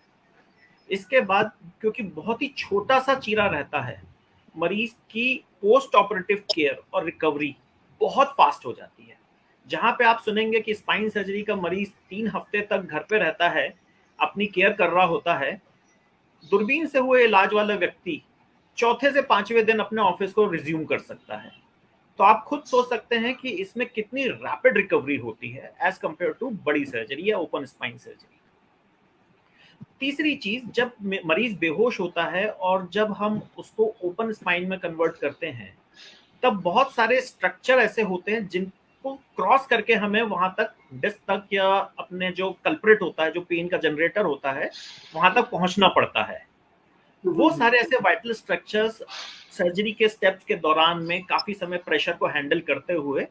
[SPEAKER 2] इसके बाद क्योंकि बहुत ही छोटा सा चीरा रहता है, मरीज की पोस्ट ऑपरेटिव केयर और रिकवरी बहुत फास्ट हो जाती है। जहां पे आप सुनेंगे कि स्पाइन सर्जरी का मरीज 3 हफ्ते तक घर पे रहता है, अपनी केयर कर रहा होता है, दूरबीन से हुए इलाज वाला व्यक्ति चौथे से 5वें दिन अपने ऑफिस को रिज्यूम कर सकता है। तो आप खुद सोच सकते हैं कि इसमें कितनी रैपिड रिकवरी होती है एज कंपेयर टू बड़ी सर्जरी या ओपन स्पाइन सर्जरी। तीसरी चीज, जब मरीज बेहोश होता है और जब हम उसको ओपन स्पाइन में कन्वर्ट करते हैं, तब बहुत सारे स्ट्रक्चर ऐसे होते हैं जिनको क्रॉस करके हमें वहां तक डिस्क तक या अपने जो कल्प्रिट होता है, जो पेन का जनरेटर होता है, वहां तक पहुंचना पड़ता है। वो सारे ऐसे वाइटल स्ट्रक्चर्स सर्जरी के स्टेप्स के दौरान में काफी समय प्रेशर को हैंडल करते हुए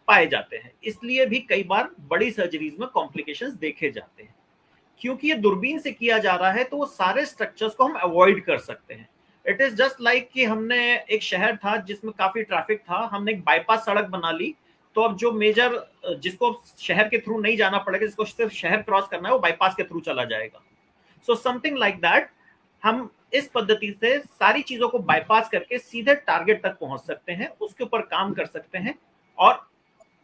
[SPEAKER 2] पाए जाते हैं। इसलिए भी कई बार बड़ी सर्जरीज में कॉम्प्लिकेशंस देखे जाते हैं। क्योंकि ये दूरबीन से किया जा रहा है तो वो सारे स्ट्रक्चर्स को हम अवॉइड कर सकते हैं। इट इज जस्ट लाइक कि हमने एक शहर था जिसमें काफी ट्रैफिक था, हमने एक बाईपास सड़क बना ली, तो अब जो मेजर जिसको शहर के थ्रू नहीं जाना पड़ेगा, जिसको सिर्फ शहर क्रॉस करना है, वो बाईपास के थ्रू चला जाएगा। सो समथिंग लाइक दैट, हम इस पद्धति से सारी चीजों को बाईपास करके सीधे टारगेट तक पहुंच सकते हैं, उसके ऊपर काम कर सकते हैं और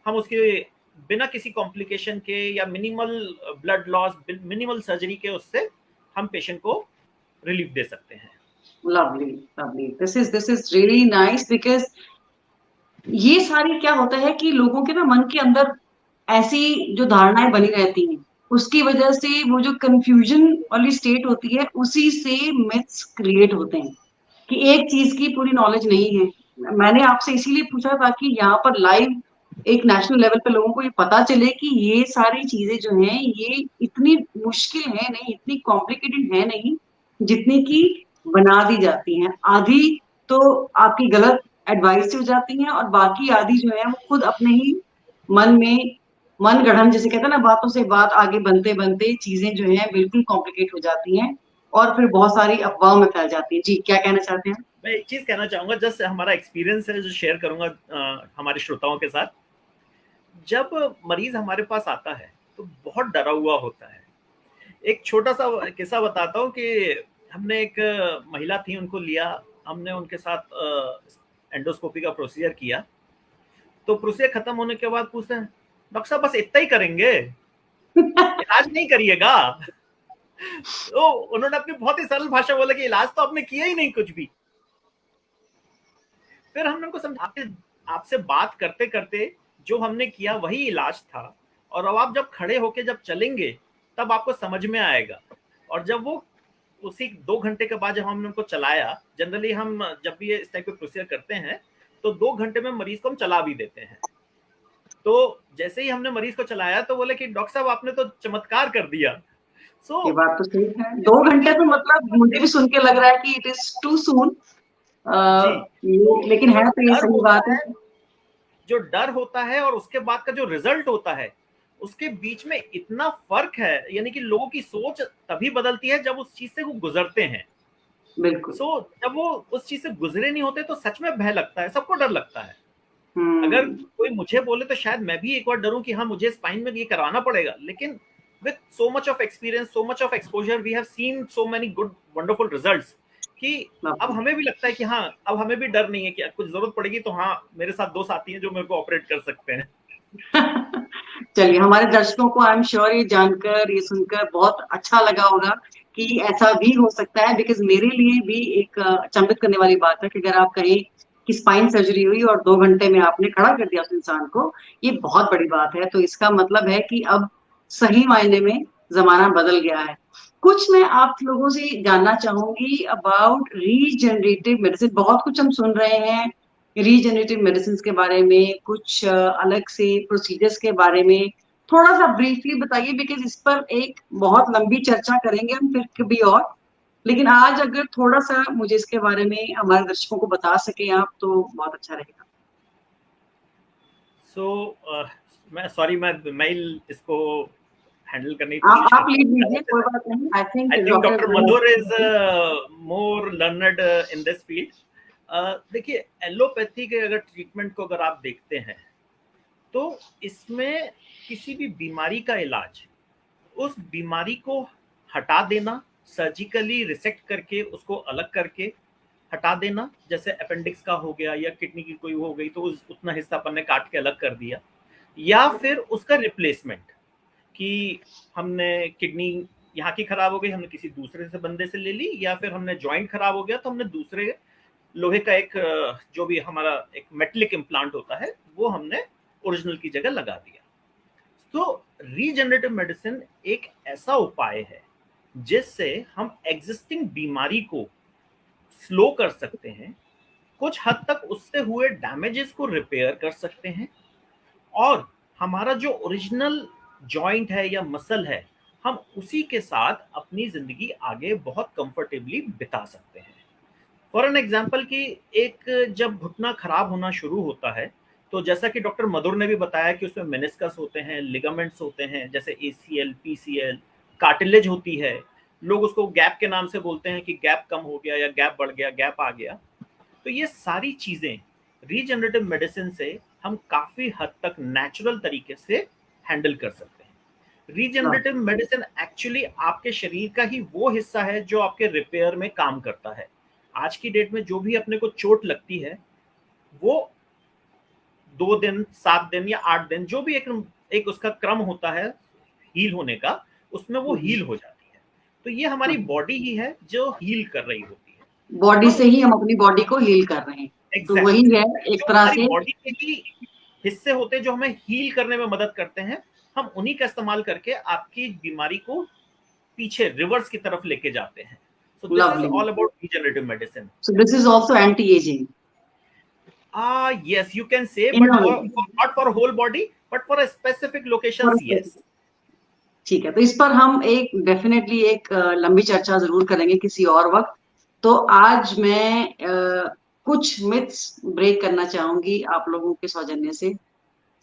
[SPEAKER 2] हम उसके बिना किसी कॉम्प्लिकेशन के या minimal blood loss, minimal surgery के उससे हम पेशेंट को रिलीफ दे सकते हैं।
[SPEAKER 1] Lovely, lovely. This is really nice because ये सारी क्या होता है कि लोगों के ना मन के अंदर ऐसी जो धारणाएं बनी रहती हैं, उसकी वजह से वो जो कंफ्यूजन वाली स्टेट होती है, उसी से मिथ्स क्रिएट होते हैं कि एक चीज की पूरी नॉलेज नहीं है। मैंने आपसे इसीलिए पूछा ताकि यहाँ पर लाइव एक नेशनल लेवल पे लोगों को ये पता चले कि ये सारी चीजें जो हैं ये इतनी मुश्किल है नहीं, इतनी कॉम्प्लिकेटेड है नहीं जितनी की बना दी जाती हैं। आधी तो आपकी गलत एडवाइस से हो जाती हैं और बाकी आधी जो है वो खुद अपने ही मन में मन गढ़ंत, जिसे कहते हैं ना, बातों से बात आगे बनते बनते चीजें जो है बिल्कुल कॉम्प्लिकेट हो जाती हैं और फिर बहुत सारी अफवाहों में फैल जाती है। जी, क्या कहना चाहते हैं?
[SPEAKER 2] मैं एक चीज कहना चाहूंगा, जस्ट हमारा एक्सपीरियंस है जो शेयर करूंगा हमारे श्रोताओं के साथ। जब मरीज हमारे पास आता है तो बहुत डरा हुआ होता है। एक छोटा सा किस्सा बताता हूँ कि हमने एक महिला थी, उनको लिया, हमने उनके साथ एंडोस्कोपी का प्रोसीजर किया। तो प्रोसीजर खत्म होने के बाद पूछते हैं, डॉक्टर साहब बस इतना ही करेंगे, इलाज नहीं करिएगा? तो उन्होंने अपनी बहुत ही सरल भाषा बोला कि इलाज तो आपने किया ही नहीं कुछ भी। फिर हमने उनको समझा, आपसे बात करते करते जो हमने किया वही इलाज था, और अब आप जब खड़े होके जब चलेंगे तब आपको समझ में आएगा। और जब वो उसी 2 घंटे के बाद जब हमने उनको चलाया, जनरली हम जब भी इस टाइप के प्रोसीजर करते हैं तो 2 घंटे में मरीज को हम चला भी देते हैं। तो जैसे ही हमने मरीज को चलाया तो बोले कि डॉक्टर साहब आपने तो चमत्कार कर दिया।
[SPEAKER 1] ये बात तो सही है। 2 घंटे तो मतलब मुझे भी सुन के लग रहा है कि इट इज टू सून, लेकिन है तो ये सही बात है।
[SPEAKER 2] जो डर होता है और उसके बाद का जो रिजल्ट होता है, उसके बीच में इतना फर्क है, यानी कि लोगों की सोच तभी बदलती है जब उस चीज से वो गुजरते हैं।
[SPEAKER 1] बिल्कुल।
[SPEAKER 2] जब वो उस चीज से गुजरे नहीं होते तो सच में भय लगता है, सबको डर लगता है। अगर कोई मुझे बोले तो शायद मैं भी एक बार डरूं कि हाँ मुझे स्पाइन में ये करवाना पड़ेगा, लेकिन with so much of experience, so much of exposure, we have seen so many good wonderful results कि अब हमें भी लगता है कि हाँ, अब हमें भी डर नहीं है कि कुछ जरूरत पड़ेगी तो हाँ, मेरे साथ 2 साथी हैं जो मेरे को ऑपरेट कर सकते हैं।
[SPEAKER 1] चलिए, हमारे दर्शकों को आई एम श्योर ये जानकर, ये सुनकर बहुत अच्छा लगा होगा कि ऐसा भी हो सकता है, बिकॉज मेरे लिए भी एक अचंभित करने वाली बात है कि अगर आप कहें कि स्पाइन सर्जरी हुई और 2 घंटे में आपने खड़ा कर दिया उस इंसान को, ये बहुत बड़ी बात है। तो इसका मतलब है कि अब सही मायने में जमाना बदल गया है। कुछ मैं आप लोगों से जानना चाहूंगी अबाउट रीजनरेटिव मेडिसिन। बहुत कुछ हम सुन रहे हैं रीजनरेटिव मेडिसिन के बारे में, कुछ अलग से प्रोसीजर्स के बारे में थोड़ा सा ब्रीफली बताइए, बिकॉज इस पर एक बहुत लंबी चर्चा करेंगे हम फिर कभी और। लेकिन आज अगर थोड़ा सा मुझे इसके बारे में हमारे दर्शकों को बता सके आप तो बहुत अच्छा रहेगा।
[SPEAKER 2] मैं सॉरी, मैं इसको हैंडल करने की कोशिश
[SPEAKER 1] आप लीड लीजिए, कोई बात नहीं। I think
[SPEAKER 2] doctor Madhur is more learned in this field. देखिए, एलोपैथी के अगर ट्रीटमेंट को अगर आप देखते हैं तो इसमें किसी भी बीमारी का इलाज उस बीमारी को हटा देना, सर्जिकली रिसेक्ट करके उसको अलग करके हटा देना, जैसे अपेंडिक्स का हो गया या किडनी की कोई हो गई तो उतना हिस्सा अपन ने काट के अलग कर दिया, या फिर उसका रिप्लेसमेंट कि हमने किडनी यहाँ की खराब हो गई, हमने किसी दूसरे से बंदे से ले ली, या फिर हमने जॉइंट खराब हो गया तो हमने दूसरे लोहे का एक जो भी हमारा एक मेटलिक इम्प्लांट होता है वो हमने ओरिजिनल की जगह लगा दिया। तो रीजनरेटिव मेडिसिन एक ऐसा उपाय है जिससे हम एग्जिस्टिंग बीमारी को स्लो कर सकते हैं, कुछ हद तक उससे हुए डैमेजेस को रिपेयर कर सकते हैं, और हमारा जो ओरिजिनल जॉइंट है या मसल है हम उसी के साथ अपनी जिंदगी आगे बहुत कंफर्टेबली बिता सकते हैं। फॉर एन एग्जाम्पल कि एक जब घुटना खराब होना शुरू होता है तो जैसा कि डॉक्टर मधुर ने भी बताया कि उसमें मेनिस्कस होते हैं, लिगामेंट्स होते हैं, जैसे ACL, PCL, कार्टिलेज होती है। लोग उसको गैप के नाम से बोलते हैं कि गैप कम हो गया या गैप बढ़ गया, गैप आ गया। तो ये सारी चीजें रीजनरेटिव मेडिसिन से हम काफी हद तक नेचुरल तरीके से हैंडल कर सकते हैं। रीजनरेटिव मेडिसिन एक्चुअली आपके शरीर का ही वो हिस्सा है जो आपके रिपेयर में काम करता है। आज की डेट में जो भी अपने को चोट लगती है वो 2 दिन, 7 दिन या 8 दिन, जो भी एक उसका क्रम होता है हील होने का, उसमें वो हील हो जाती है। तो ये हमारी बॉडी ही है जो हील कर रही होती है।
[SPEAKER 1] बॉडी से ही हम अपनी बॉडी को हील कर रहे हैं।
[SPEAKER 2] exactly.
[SPEAKER 1] तो वही है एक तरह से
[SPEAKER 2] बॉडी के ही हिस्से होते हैं जो हमें हील करने में मदद करते हैं। हम उन्हीं का इस्तेमाल करके आपकी बीमारी को पीछे रिवर्स की तरफ लेके जाते हैं। So this is all about regenerative medicine.
[SPEAKER 1] So this is also anti-aging.
[SPEAKER 2] Yes, you can say, but not for whole body, but for a specific locations, yes.
[SPEAKER 1] ठीक है, तो इस पर हम एक डेफिनेटली एक लंबी चर्चा जरूर करेंगे किसी और वक्त। तो आज मैं कुछ मिथ्स ब्रेक करना चाहूंगी आप लोगों के सौजन्य से।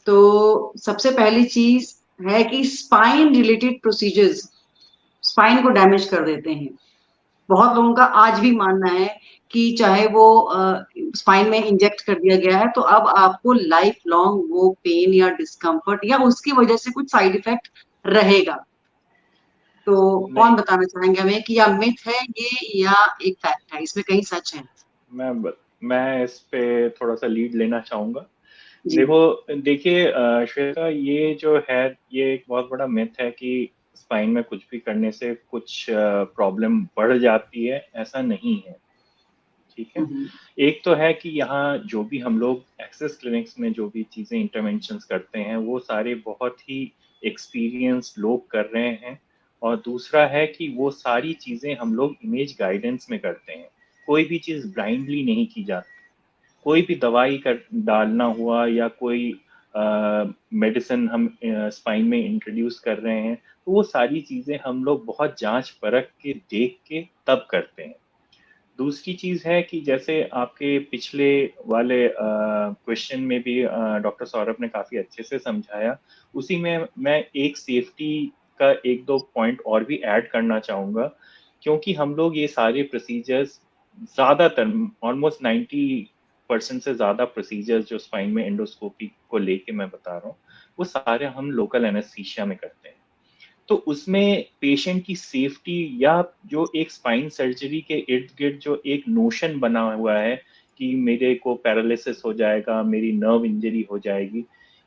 [SPEAKER 1] तो सबसे पहली चीज है कि स्पाइन रिलेटेड प्रोसीजर्स स्पाइन को डैमेज कर देते हैं। बहुत लोगों का आज भी मानना है कि चाहे वो स्पाइन में इंजेक्ट कर दिया गया है तो अब आपको लाइफ लॉन्ग वो पेन या डिस्कम्फर्ट या उसकी वजह से कुछ साइड इफेक्ट रहेगा। तो कौन बताना चाहेंगे हमें कि या मिथ है ये या एक फैक्ट है, इसमें कहीं सच है?
[SPEAKER 3] मैं इस पे थोड़ा सा लीड लेना चाहूंगा। देखिए श्वेता, ये जो है ये एक बहुत बड़ा मिथ है कि स्पाइन में कुछ भी करने से कुछ प्रॉब्लम बढ़ जाती है, ऐसा नहीं है। ठीक है, एक तो है कि यहाँ जो भी हम लोग एक्सेस क्लिनिक्स में जो भी चीजें इंटरवेंशंस करते हैं वो सारे बहुत ही एक्सपीरियंस लोग कर रहे हैं, और दूसरा है कि वो सारी चीजें हम लोग इमेज गाइडेंस में करते हैं। कोई भी चीज ब्लाइंडली नहीं की जाती। कोई भी दवाई कर डालना हुआ या कोई मेडिसिन हम स्पाइन में इंट्रोड्यूस कर रहे हैं तो वो सारी चीजें हम लोग बहुत जांच परख के देख के तब करते हैं। दूसरी चीज है कि जैसे आपके पिछले वाले क्वेश्चन में भी डॉक्टर सौरभ ने काफी अच्छे से समझाया, उसी में मैं एक सेफ्टी का 1-2 पॉइंट और भी ऐड करना चाहूंगा, क्योंकि हम लोग ये सारे प्रोसीजर्स ज्यादातर ऑलमोस्ट 90% से ज्यादा प्रोसीजर्स जो स्पाइन में एंडोस्कोपी को लेके मैं बता रहा हूँ वो सारे हम लोकल एनेस्थीसिया में करते हैं। तो उसमें पेशेंट की सेफ्टी या जो एक स्पाइन सर्जरी के इर्द गिर्द जो एक नोशन बना हुआ है कि मेरे को पैरालिसिस हो जाएगा, मेरी नर्व इंजरी हो जाएगी,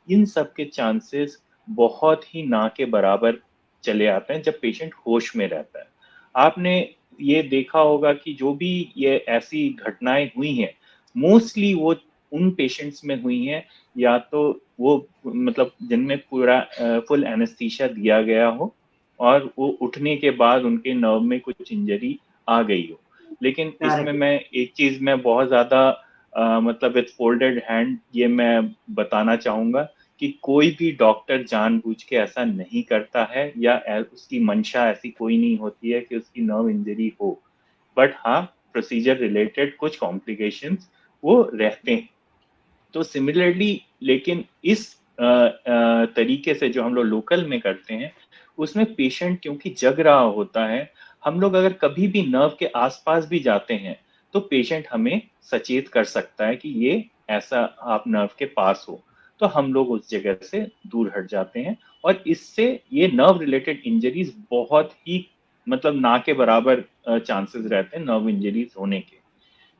[SPEAKER 3] इन सब के चांसेस बहुत ही ना के बराबर चले आते हैं जब पेशेंट होश में रहता है। आपने ये देखा होगा कि जो भी ये ऐसी घटनाएं हुई हैं, मोस्टली वो उन पेशेंट्स में हुई हैं या तो वो मतलब जिनमें पूरा फुल एनेस्थीसिया दिया गया हो और वो उठने के बाद उनके नर्व में कुछ इंजरी आ गई हो। लेकिन इसमें मैं एक चीज में बहुत ज्यादा मतलब विथ फोल्डेड हैंड ये मैं बताना चाहूंगा कि कोई भी डॉक्टर जानबूझ के ऐसा नहीं करता है या उसकी मंशा ऐसी कोई नहीं होती है कि उसकी नर्व इंजरी हो, बट हाँ प्रोसीजर रिलेटेड कुछ कॉम्प्लिकेशंस वो रहते हैं। तो सिमिलरली लेकिन इस तरीके से जो हम लोग लोकल में करते हैं उसमें पेशेंट क्योंकि जग रहा होता है, हम लोग अगर कभी भी नर्व के आसपास भी जाते हैं तो पेशेंट हमें सचेत कर सकता है कि ये ऐसा आप नर्व के पास हो, तो हम लोग उस जगह से दूर हट जाते हैं और इससे ये नर्व रिलेटेड इंजरीज बहुत ही मतलब ना के बराबर चांसेस रहते हैं नर्व इंजरीज होने के।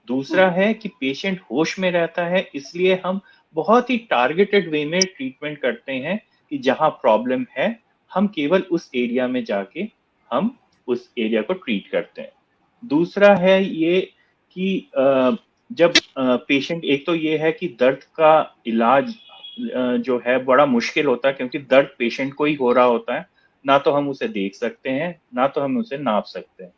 [SPEAKER 3] दूसरा है कि पेशेंट होश में रहता है, इसलिए हम बहुत ही टारगेटेड वे में ट्रीटमेंट करते हैं कि जहां प्रॉब्लम है हम केवल उस एरिया में जाके हम उस एरिया को ट्रीट करते हैं। दूसरा है ये कि जब पेशेंट, एक तो ये है कि दर्द का इलाज जो है बड़ा मुश्किल होता है क्योंकि दर्द पेशेंट को ही हो रहा होता है, ना तो हम उसे देख सकते हैं ना तो हम उसे नाप सकते हैं।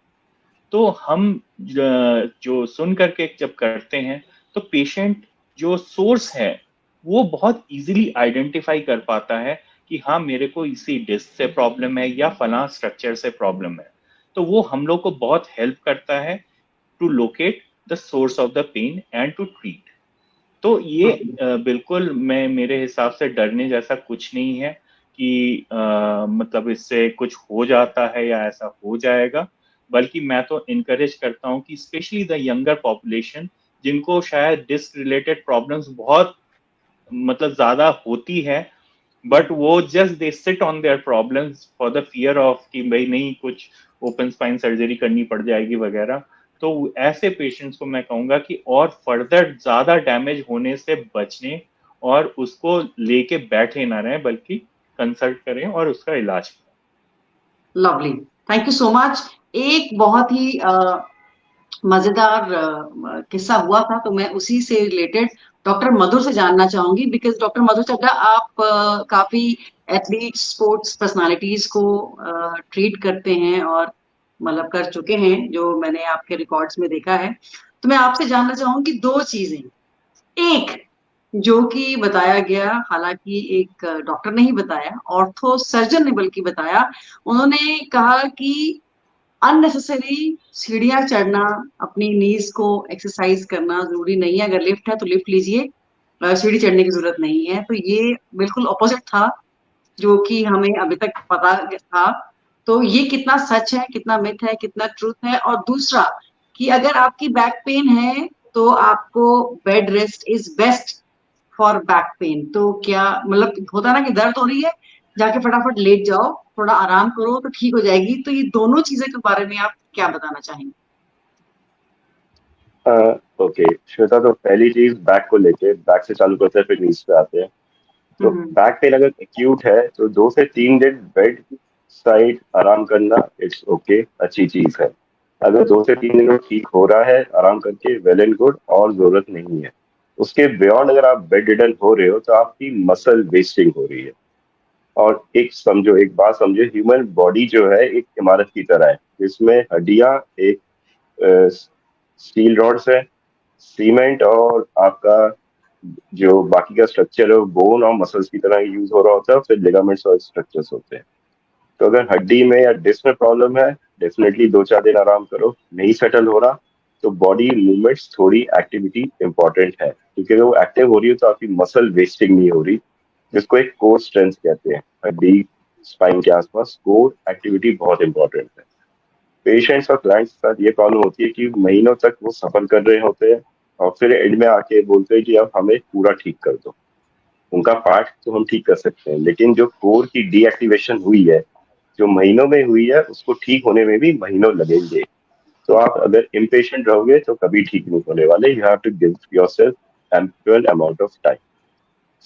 [SPEAKER 3] तो हम जो सुन करके जब करते हैं तो पेशेंट जो सोर्स है वो बहुत इजीली आइडेंटिफाई कर पाता है कि हाँ मेरे को इसी डिस्क से प्रॉब्लम है या फला स्ट्रक्चर से प्रॉब्लम है, तो वो हम लोग को बहुत हेल्प करता है to locate the source of the pain and to treat. तो ये बिल्कुल मैं मेरे हिसाब से डरने जैसा कुछ नहीं है कि मतलब इससे कुछ हो जाता है या ऐसा हो जाएगा, बल्कि मैं तो इनकरेज करता हूँ कि स्पेशली द यंगर पॉपुलेशन जिनको शायद डिस्क रिलेटेड प्रॉब्लम्स बहुत मतलब ज्यादा होती है, बट वो just they sit on their problems for the fear of कि भाई नहीं कुछ ओपन स्पाइन सर्जरी करनी पड़ जाएगी वगैरह। तो ऐसे पेशेंट्स को मैं कहूंगा कि और फर्दर ज्यादा डैमेज होने से बचने और उसको लेके बैठे ना रहें बल्कि कंसल्ट करें और उसका इलाज करें।
[SPEAKER 1] Lovely, thank you so much. एक बहुत ही मजेदार किस्सा हुआ था, तो मैं उसी से रिलेटेड डॉक्टर मधुर से जानना चाहूंगी, बिकॉज डॉक्टर मधुर चड्ढा आप काफी एथलीट स्पोर्ट्स पर्सनालिटीज को ट्रीट करते हैं और मतलब कर चुके हैं, जो मैंने आपके रिकॉर्ड्स में देखा है। तो मैं आपसे जानना चाहूंगी दो चीजें। एक, जो कि बताया गया, हालांकि एक डॉक्टर ने ही बताया, ऑर्थो सर्जन ने बल्कि बताया, उन्होंने कहा कि अननेसेसरी सीढ़ियां चढ़ना, अपनी नीज को एक्सरसाइज करना जरूरी नहीं है। अगर लिफ्ट है तो लिफ्ट लीजिए, सीढ़ी चढ़ने की जरूरत नहीं है। तो ये बिल्कुल ऑपोजिट था जो कि हमें अभी तक पता था। तो ये कितना सच है, कितना मिथ है, कितना ट्रूथ है? और दूसरा कि अगर आपकी बैक पेन है तो आपको bed rest is best for back pain. तो क्या मतलब होता है ना कि दर्द हो रही है, जाके फटाफट लेट जाओ, थोड़ा आराम करो तो ठीक हो जाएगी। तो ये दोनों चीजें के बारे में आप क्या बताना चाहेंगे?
[SPEAKER 4] ओके श्वेता, तो पहली चीज बैक को लेके, बैक से चालू करते हैं फिर नीज पे आते हैं। तो बैक पेन अगर एक्यूट है तो 2 से 3 दिन बेड साइड आराम करना इट्स ओके, अच्छी चीज है। अगर 2 से 3 दिन में ठीक हो रहा है आराम करके, वेल एंड गुड, और जरूरत नहीं है। उसके बियॉन्ड अगर आप बेड रिडन हो रहे हो तो आपकी मसल वेस्टिंग हो रही है। और एक समझो, एक बात समझो, ह्यूमन बॉडी जो है एक इमारत की तरह है जिसमें हड्डियां एक स्टील रॉड्स है, सीमेंट और आपका जो बाकी का स्ट्रक्चर है वो बोन और मसल्स की तरह यूज हो रहा होता है, फिर लिगामेंट्स और स्ट्रक्चर्स होते हैं। तो अगर हड्डी में या डिस्क में प्रॉब्लम है, डेफिनेटली 2-4 दिन आराम करो। नहीं सेटल हो रहा तो बॉडी मूवमेंट्स, थोड़ी एक्टिविटी इंपॉर्टेंट है, क्योंकि अगर वो एक्टिव हो रही है तो आपकी मसल वेस्टिंग नहीं हो रही, जिसको एक कोर स्ट्रेंथ कहते हैं। हड्डी स्पाइन के आसपास कोर एक्टिविटी बहुत इंपॉर्टेंट है। पेशेंट्स और क्लाइंट्स के साथ ये प्रॉब्लम होती है कि महीनों तक वो सफर कर रहे होते हैं और फिर एंड में आके बोलते हैं कि अब हमें पूरा ठीक कर दो। उनका पार्ट तो हम ठीक कर सकते हैं, लेकिन जो कोर की डीएक्टिवेशन हुई है जो महीनों में हुई है उसको ठीक होने में भी महीनों लगेंगे। तो आप अगर इम्पेशेंट रहोगे तो कभी ठीक नहीं होने वाले। You have to give yourself ample amount of time.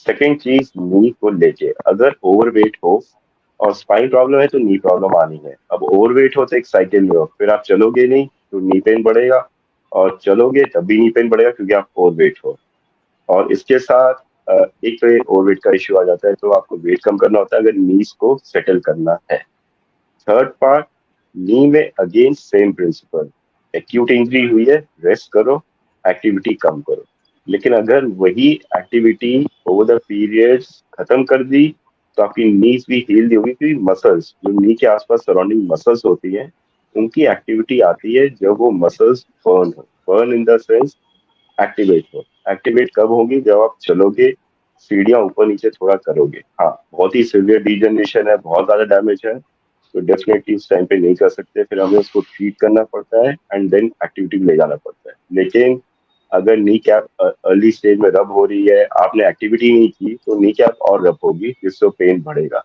[SPEAKER 4] Second चीज, नी को लेके, अगर ओवरवेट हो और स्पाइन प्रॉब्लम है तो नी प्रॉब्लम आनी है। अब ओवरवेट हो तो एक साइकिल में हो, फिर आप चलोगे नहीं तो नी पेन बढ़ेगा, और चलोगे तब भी नी पेन बढ़ेगा क्योंकि आप ओवरवेट हो। और इसके साथ एक तो ये ओवरवेट का इश्यू आ जाता है, तो आपको वेट कम करना होता है अगर नीज को सेटल करना है। थर्ड पार्ट, नी में again same principle, acute injury हुई है, रेस्ट करो, एक्टिविटी कम करो। लेकिन अगर वही एक्टिविटी ओवर द पीरियड्स खत्म कर दी तो आपकी नीज भी हील नहीं होगी, क्योंकि मसल्स जो नी के आसपास सराउंडिंग मसल्स होती हैं उनकी एक्टिविटी आती है जब वो मसल्स बर्न हो। Burn in the sense activate हो। एक्टिवेट कब होगी? जब आप चलोगे, सीढ़ियां ऊपर नीचे थोड़ा करोगे। हाँ, बहुत ही सीवियर डिजनरेशन है, बहुत ज्यादा डैमेज है, तो डेफिनेटली उस टाइम पे नहीं कर सकते, फिर हमें उसको ट्रीट करना पड़ता है एंड देन एक्टिविटी ले जाना पड़ता है। लेकिन अगर नी कैप अर्ली स्टेज में रब हो रही है, आपने एक्टिविटी नहीं की, तो नी कैप और रब होगी जिससे पेन बढ़ेगा।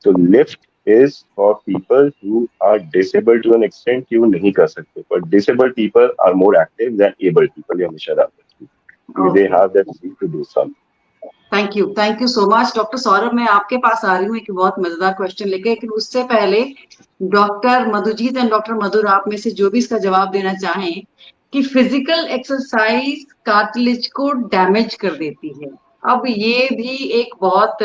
[SPEAKER 4] तो lift is for people who are disabled to an extent कि वो नहीं कर सकते, पर disabled people are more active than abled people. ये हमेशा याद रखिए, they have that need to do some.
[SPEAKER 1] Thank you so much doctor Saurabh. मैं आपके पास आ रही हूँ एक बहुत मजेदार क्वेश्चन लेके, लेकिन उससे पहले डॉक्टर मधुजीत एंड डॉक्टर मधुर, आप में से जो भी इसका जवाब देना चाहें कि फिजिकल एक्सरसाइज कार्टिलेज को डैमेज कर देती है। अब ये भी एक बहुत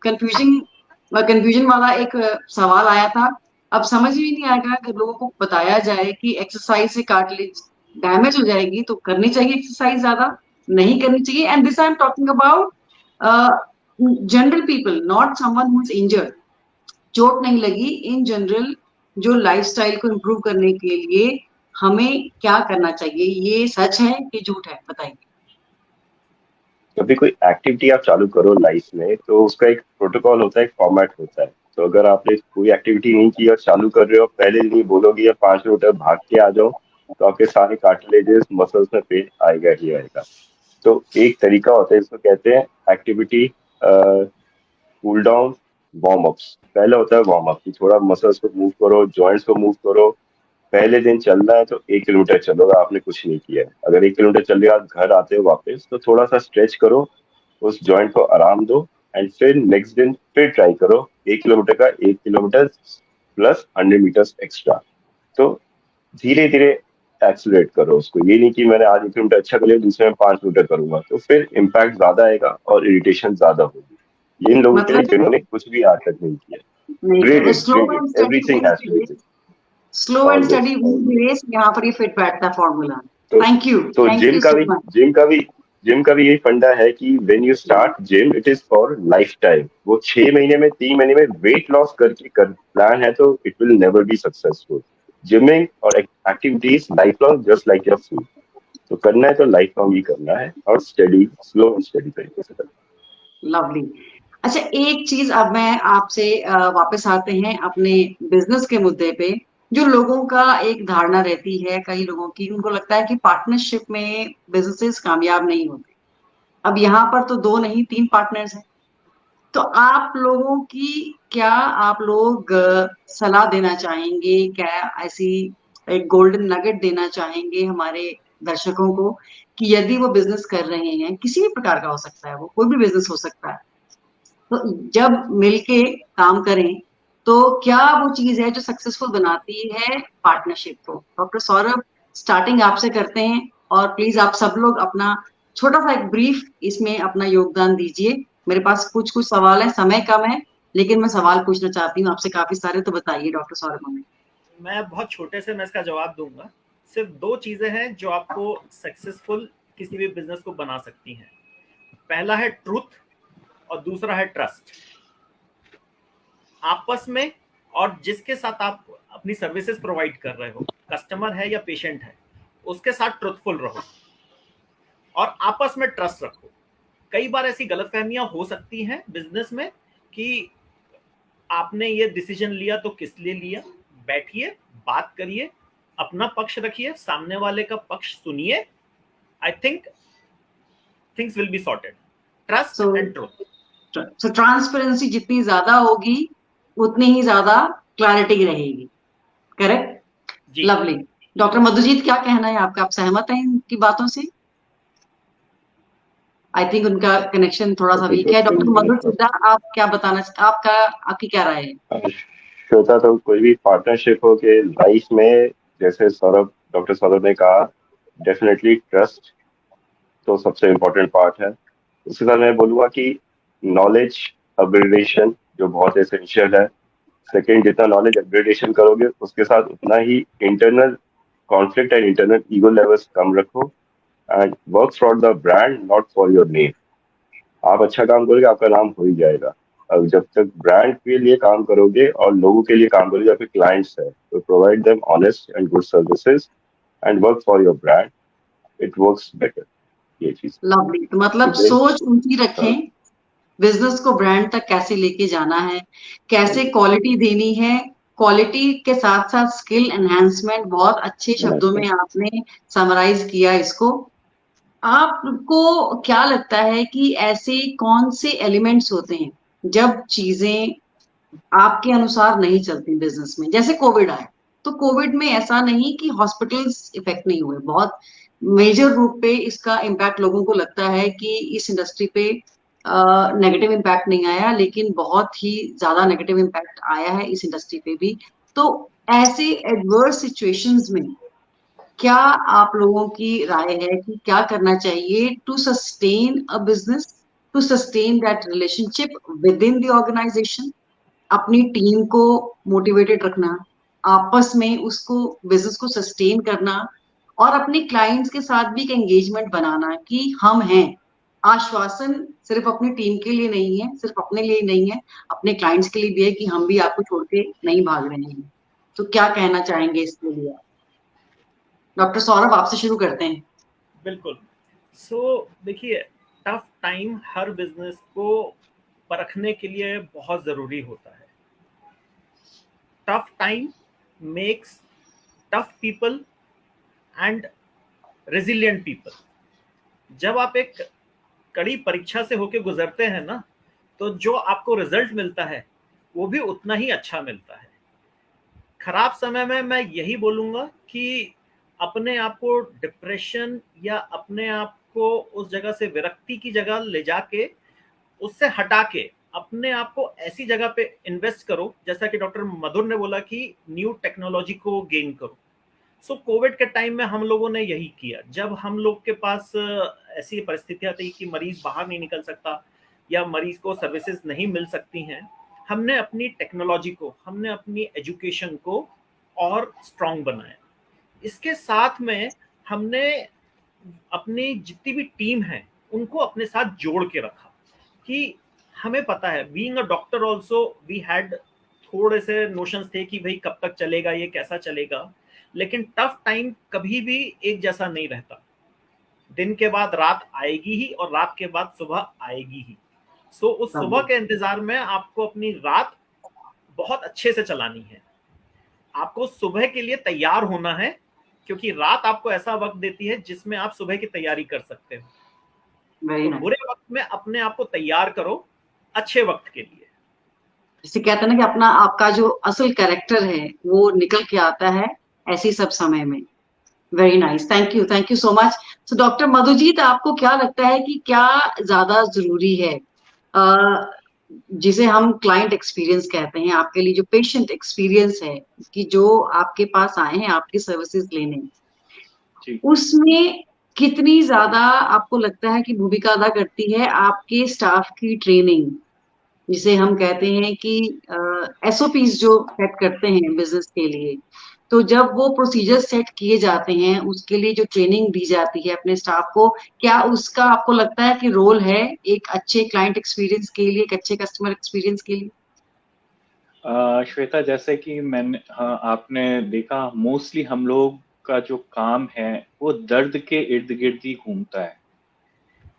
[SPEAKER 1] कंफ्यूजन वाला एक सवाल आया था। अब समझ में नहीं आएगा कि लोगों को बताया जाए कि एक्सरसाइज से कार्टिलेज डैमेज हो जाएगी तो करनी चाहिए एक्सरसाइज, ज्यादा नहीं करनी चाहिए। And this I am talking about general people, not someone who is injured. चोट नहीं लगी, इन जनरल जो लाइफस्टाइल को इम्प्रूव करने के लिए हमें क्या करना चाहिए? ये सच है कि झूठ है, बताइए।
[SPEAKER 4] कभी कोई एक्टिविटी आप चालू करो लाइफ में तो उसका एक प्रोटोकॉल होता है, एक फॉर्मेट होता है। तो अगर आपने कोई एक्टिविटी नहीं की और चालू कर रहे हो, पहले दिन ही बोलोगे या 5 मिनट भाग के आ जाओ, तो आपके सारे कार्टिलेजेस मसल्स में पेन आएगा ही आएगा। तो एक तरीका होता है, इसको कहते हैं activity cool down warm ups. पहले होता है वार्म अप, कि थोड़ा मसल्स को मूव करो, जॉइंट्स को मूव करो। पहले दिन चलना है तो 1 किलोमीटर चलोगा, आपने कुछ नहीं किया है। अगर 1 किलोमीटर चल रहे, आप घर आते हो वापस, तो थोड़ा सा स्ट्रेच करो, उस जॉइंट को आराम दो, एंड फिर नेक्स्ट दिन फिर ट्राई करो 1 किलोमीटर का, 1 किलोमीटर प्लस 100 मीटर्स एक्स्ट्रा। तो धीरे धीरे एक्सलेट करो उसको। ये नहीं कि मैंने आज 1 किलोमीटर अच्छा कर लिया, दूसरे में 5 किलोमीटर करूंगा, तो फिर इम्पैक्ट ज्यादा आएगा और इरिटेशन ज्यादा होगी। इन लोगों के लिए
[SPEAKER 1] मतलब
[SPEAKER 4] जिन्होंने कुछ भी आज तक नहीं किया।
[SPEAKER 1] नहीं किया तो
[SPEAKER 4] brave
[SPEAKER 1] slow
[SPEAKER 4] it,
[SPEAKER 1] and study,
[SPEAKER 4] everything has to be
[SPEAKER 1] slow and
[SPEAKER 4] always.
[SPEAKER 1] Study race, यहाँ पर ये फिट बैठता है फॉर्मूला।
[SPEAKER 4] तो
[SPEAKER 1] thank you so much.
[SPEAKER 4] Gym का भी यही फंडा है कि when you start gym, it is for life time. वो 6 महीने में, 3 महीने में वेट लॉस करके प्लान है तो it will never be successful. Gymming और activities life long, just like your food. तो करना है तो लाइफ लॉन्ग ही करना है, और स्टडी, स्लो एंड स्टडी तरीके से करना है।
[SPEAKER 1] लवली। अच्छा, एक चीज अब मैं आपसे वापस आते हैं अपने बिजनेस के मुद्दे पे। जो लोगों का एक धारणा रहती है, कई लोगों की, उनको लगता है कि पार्टनरशिप में बिजनेसेस कामयाब नहीं होते। अब यहाँ पर तो 2 नहीं 3 पार्टनर्स हैं, तो आप लोगों की क्या, आप लोग सलाह देना चाहेंगे क्या? ऐसी एक गोल्डन नगेट देना चाहेंगे हमारे दर्शकों को कि यदि वो बिजनेस कर रहे हैं, किसी भी प्रकार का हो सकता है, वो कोई भी बिजनेस हो सकता है, तो जब मिलके काम करें तो क्या वो चीज है जो सक्सेसफुल बनाती है पार्टनरशिप को? डॉक्टर सौरभ, स्टार्टिंग आपसे करते हैं, और प्लीज आप सब लोग अपना छोटा सा एक ब्रीफ इसमें अपना योगदान दीजिए। मेरे पास कुछ कुछ सवाल है, समय कम है, लेकिन मैं सवाल पूछना चाहती हूँ आपसे काफी सारे, तो बताइए डॉक्टर सौरभ हमें।
[SPEAKER 2] मैं बहुत छोटे से मैं इसका जवाब दूंगा। सिर्फ 2 चीजें हैं जो आपको सक्सेसफुल किसी भी बिजनेस को बना सकती हैं। पहला है ट्रूथ और दूसरा है ट्रस्ट। आपस में, और जिसके साथ आप अपनी सर्विसेज प्रोवाइड कर रहे हो, कस्टमर है या पेशेंट है, उसके साथ ट्रुथफुल रहो और आपस में ट्रस्ट रखो। कई बार ऐसी गलतफहमियां हो सकती हैं बिजनेस में कि आपने ये डिसीजन लिया तो किस लिए लिया। बैठिए, बात करिए, अपना पक्ष रखिए, सामने वाले का पक्ष सुनिए। I think things will be sorted. Trust and truth.
[SPEAKER 1] So transparency जितनी ज्यादा होगी उतनी ही ज्यादा क्लैरिटी रहेगी। करेक्ट?
[SPEAKER 2] जी
[SPEAKER 1] लवली। डॉक्टर मधुजीत, क्या कहना है आपका? आप सहमत हैं इनकी बातों से? आई थिंक उनका कनेक्शन थोड़ा सा वीक है। डॉक्टर मधु सिद्धा, आप क्या बताना, आपकी क्या राय है?
[SPEAKER 4] श्वेता, तो कोई भी पार्टनरशिप हो के लाइफ में, जैसे सौरभ, डॉक्टर सौरभ ने कहा, डेफिनेटली ट्रस्ट तो सबसे इम्पोर्टेंट पार्ट है। उसके साथ मैं बोलूँगा कि नॉलेज अपग्रेडेशन जो बहुत एसेंशियल है। सेकेंड, जितना नॉलेज अपग्रेडेशन करोगे उसके साथ उतना ही internal conflict and internal ego levels कम रखो, and work for the brand not for your name. आप अच्छा काम करोगे, आपका नाम हो ही जाएगा। अब जब तक ब्रांड के लिए काम करोगे और लोगों के लिए काम करोगे, आपके क्लाइंट्स है, तो provide them honest and good services and work for your brand, it works better. ये चीज
[SPEAKER 1] लवली। तो मतलब सोच ऊंची रखें, बिजनेस को ब्रांड तक कैसे लेके जाना है, कैसे क्वालिटी देनी है, क्वालिटी के साथ साथ स्किल एनहांसमेंट। बहुत अच्छे शब्दों में आपने समराइज किया इसको। आपको क्या लगता है कि ऐसे कौन से एलिमेंट्स होते हैं जब चीजें आपके अनुसार नहीं चलती बिजनेस में? जैसे कोविड आया, तो कोविड में ऐसा नहीं कि हॉस्पिटल्स इफेक्ट नहीं हुए, बहुत मेजर रूप पे इसका इम्पैक्ट लोगों को लगता है कि इस इंडस्ट्री पे नेगेटिव इम्पैक्ट नहीं आया, लेकिन बहुत ही ज्यादा नेगेटिव इम्पैक्ट आया है इस इंडस्ट्री पे भी। तो ऐसे एडवर्स सिचुएशंस में क्या आप लोगों की राय है कि क्या करना चाहिए to sustain a business, to sustain that relationship with in the organization? अपनी टीम को मोटिवेटेड रखना, आपस में उसको बिजनेस को सस्टेन करना, और अपने क्लाइंट्स के साथ भी एक एंगेजमेंट बनाना कि हम हैं। आश्वासन सिर्फ अपनी टीम के लिए नहीं है, सिर्फ अपने लिए नहीं है, अपने क्लाइंट्स के लिए भी है कि हम भी आपको छोड़ के नहीं भाग रहे हैं। तो क्या कहना चाहेंगे इसके लिए? डॉक्टर सौरभ, आपसे शुरू करते हैं।
[SPEAKER 2] बिल्कुल। देखिए, टफ टाइम हर बिजनेस को परखने के लिए बहुत ज़रूरी होता है। Tough time makes tough people and resilient people. जब आप एक कड़ी परीक्षा से होकर गुजरते हैं ना, तो जो आपको रिजल्ट मिलता है वो भी उतना ही अच्छा मिलता है। खराब समय में मैं यही बोलूँगा कि अपने आप को डिप्रेशन या अपने आप को उस जगह से विरक्ति की जगह ले जाके, उससे हटा के अपने आप को ऐसी जगह पे इन्वेस्ट करो, जैसा कि डॉक्टर मधुर ने बोला कि न्यू टेक्नोलॉजी को गेन करो। कोविड के टाइम में हम लोगों ने यही किया। जब हम लोग के पास ऐसी परिस्थितियां थी कि मरीज बाहर नहीं निकल सकता या मरीज को सर्विसेज नहीं मिल सकती हैं, हमने अपनी टेक्नोलॉजी को, हमने अपनी एजुकेशन को और स्ट्रांग बनाया। इसके साथ में हमने अपनी जितनी भी टीम है उनको अपने साथ जोड़ के रखा कि हमें पता है, being a doctor also we had थोड़े से नोशंस थे कि भाई कब तक चलेगा, ये कैसा चलेगा। लेकिन टफ टाइम कभी भी एक जैसा नहीं रहता। दिन के बाद रात आएगी ही और रात के बाद सुबह आएगी ही। उस सुबह के इंतजार में आपको अपनी रात बहुत अच्छे से चलानी है। आपको सुबह के लिए तैयार होना है, क्योंकि रात आपको ऐसा वक्त देती है जिसमें आप सुबह की तैयारी कर सकते हो। तो बुरे वक्त में अपने आप को तैयार करो अच्छे वक्त के लिए।
[SPEAKER 1] जिसे कहते हैं ना कि अपना, आपका जो असल कैरेक्टर है वो निकल के आता है ऐसी सब समय में। Very nice, thank you so much. So doctor Madhujit, आपको क्या लगता है कि क्या ज्यादा जरूरी है, जिसे हम क्लाइंट एक्सपीरियंस कहते हैं, आपके लिए जो पेशेंट एक्सपीरियंस है कि जो आपके पास आए हैं आपकी सर्विसेज लेने, उसमें कितनी ज्यादा आपको लगता है कि भूमिका अदा करती है आपके स्टाफ की ट्रेनिंग, जिसे हम कहते हैं कि एसओपीज जो सेट करते हैं बिजनेस के लिए? तो जब वो प्रोसीजर सेट किए जाते हैं, उसके लिए जो ट्रेनिंग दी जाती है अपने स्टाफ को, क्या उसका आपको लगता है कि रोल है एक अच्छे क्लाइंट एक्सपीरियंस के लिए, एक अच्छे कस्टमर एक्सपीरियंस के लिए?
[SPEAKER 3] श्वेता, जैसे कि मैंने, हाँ, आपने देखा मोस्टली हम लोग का जो काम है वो दर्द के इर्द गिर्द ही घूमता है।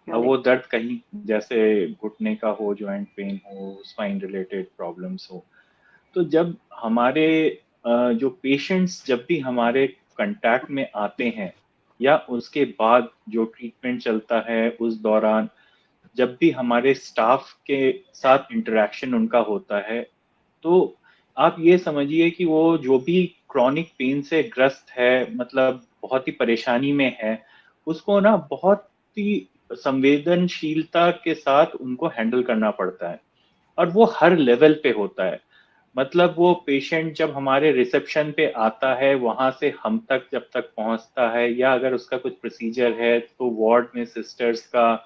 [SPEAKER 3] अब वो दर्द कहीं जैसे घुटने का हो, जॉइंट पेन हो, स्पाइन रिलेटेड प्रॉब्लम्स हो, तो जब हमारे जो पेशेंट्स जब भी हमारे कांटेक्ट में आते हैं या उसके बाद जो ट्रीटमेंट चलता है उस दौरान, जब भी हमारे स्टाफ के साथ इंटरेक्शन उनका होता है, तो आप ये समझिए कि वो जो भी क्रॉनिक पेन से ग्रस्त है, मतलब बहुत ही परेशानी में है, उसको ना बहुत ही संवेदनशीलता के साथ उनको हैंडल करना पड़ता है, और वो हर लेवल पे होता है। मतलब वो पेशेंट जब हमारे रिसेप्शन पे आता है, वहां से हम तक जब तक पहुंचता है, या अगर उसका कुछ प्रोसीजर है तो वार्ड में सिस्टर्स का,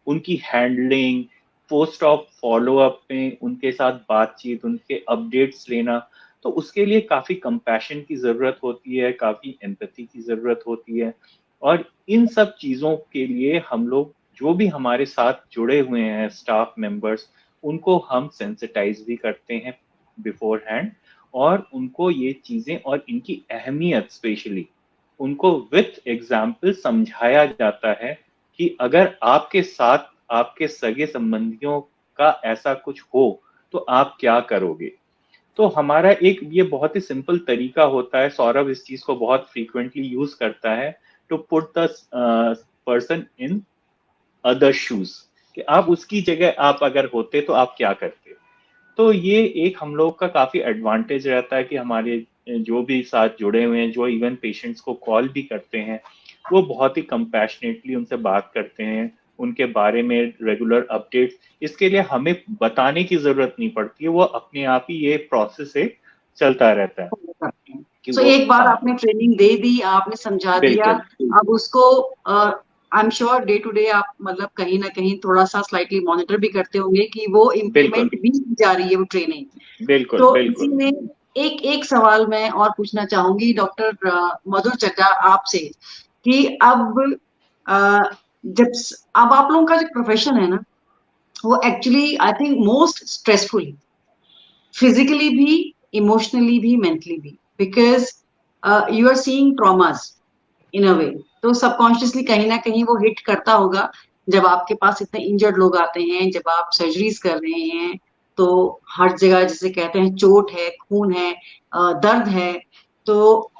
[SPEAKER 3] उनकी handling, post of follow up में उनके साथ बातचीत, उनके अपडेट्स लेना, तो उसके लिए काफी कंपैशन की जरूरत होती है, काफी एम्पैथी की जरूरत होती है। और इन सब चीजों के लिए हम लोग, जो भी हमारे साथ जुड़े हुए हैं स्टाफ मेंबर्स, उनको हम सेंसिटाइज भी करते हैं बिफोर हैंड, और उनको ये चीजें और इनकी अहमियत स्पेशली उनको विथ एग्जाम्पल समझाया जाता है कि अगर आपके साथ आपके सगे संबंधियों का ऐसा कुछ हो तो आप क्या करोगे। तो हमारा एक ये बहुत ही सिंपल तरीका होता है, सौरभ इस चीज को बहुत फ्रीक्वेंटली यूज करता है, to put the person in other shoes, कि आप उसकी जगह आप अगर होते तो आप क्या करते। तो ये एक हम लोग का काफी एडवांटेज रहता है कि हमारे जो भी साथ जुड़े हुए हैं, जो इवन पेशेंट्स को कॉल भी करते हैं, वो बहुत ही कंपैशनेटली उनसे बात करते हैं, उनके बारे में रेगुलर अपडेट्स, इसके लिए हमें बताने की जरूरत नहीं पड़ती है, वो अपने आप ही ये प्रोसेस से चलता रहता है कि
[SPEAKER 1] सो
[SPEAKER 3] वो,
[SPEAKER 1] एक बार
[SPEAKER 3] हाँ
[SPEAKER 1] आपने ट्रेनिंग दे दी, आपने समझा दिया,
[SPEAKER 3] बिल्कुल
[SPEAKER 1] अब उसको I am sure day to day आप मतलब कहीं ना कहीं थोड़ा सा स्लाइटली मॉनिटर भी करते होंगे कि वो
[SPEAKER 3] बिल्कुल
[SPEAKER 1] इम्प्लीमेंट भी की जा रही है वो ट्रेनिंग।
[SPEAKER 3] बिल्कुल
[SPEAKER 1] तो इसी
[SPEAKER 3] बिल्कुल।
[SPEAKER 1] में एक एक सवाल मैं और पूछना चाहूंगी डॉक्टर मधुर चड्ढा आपसे कि अब अ, जब अब आप लोगों का जो प्रोफेशन है ना, वो actually I think most stressful, physically भी, इमोशनली भी, मेंटली भी, because you are seeing traumas in a way. तो सबकॉन्शियसली कहीं ना कहीं वो हिट करता होगा जब आपके पास इतने इंजर्ड लोग आते हैं, जब आप सर्जरीज कर रहे हैं, तो हर जगह जिसे कहते हैं चोट है, खून है, दर्द है। तो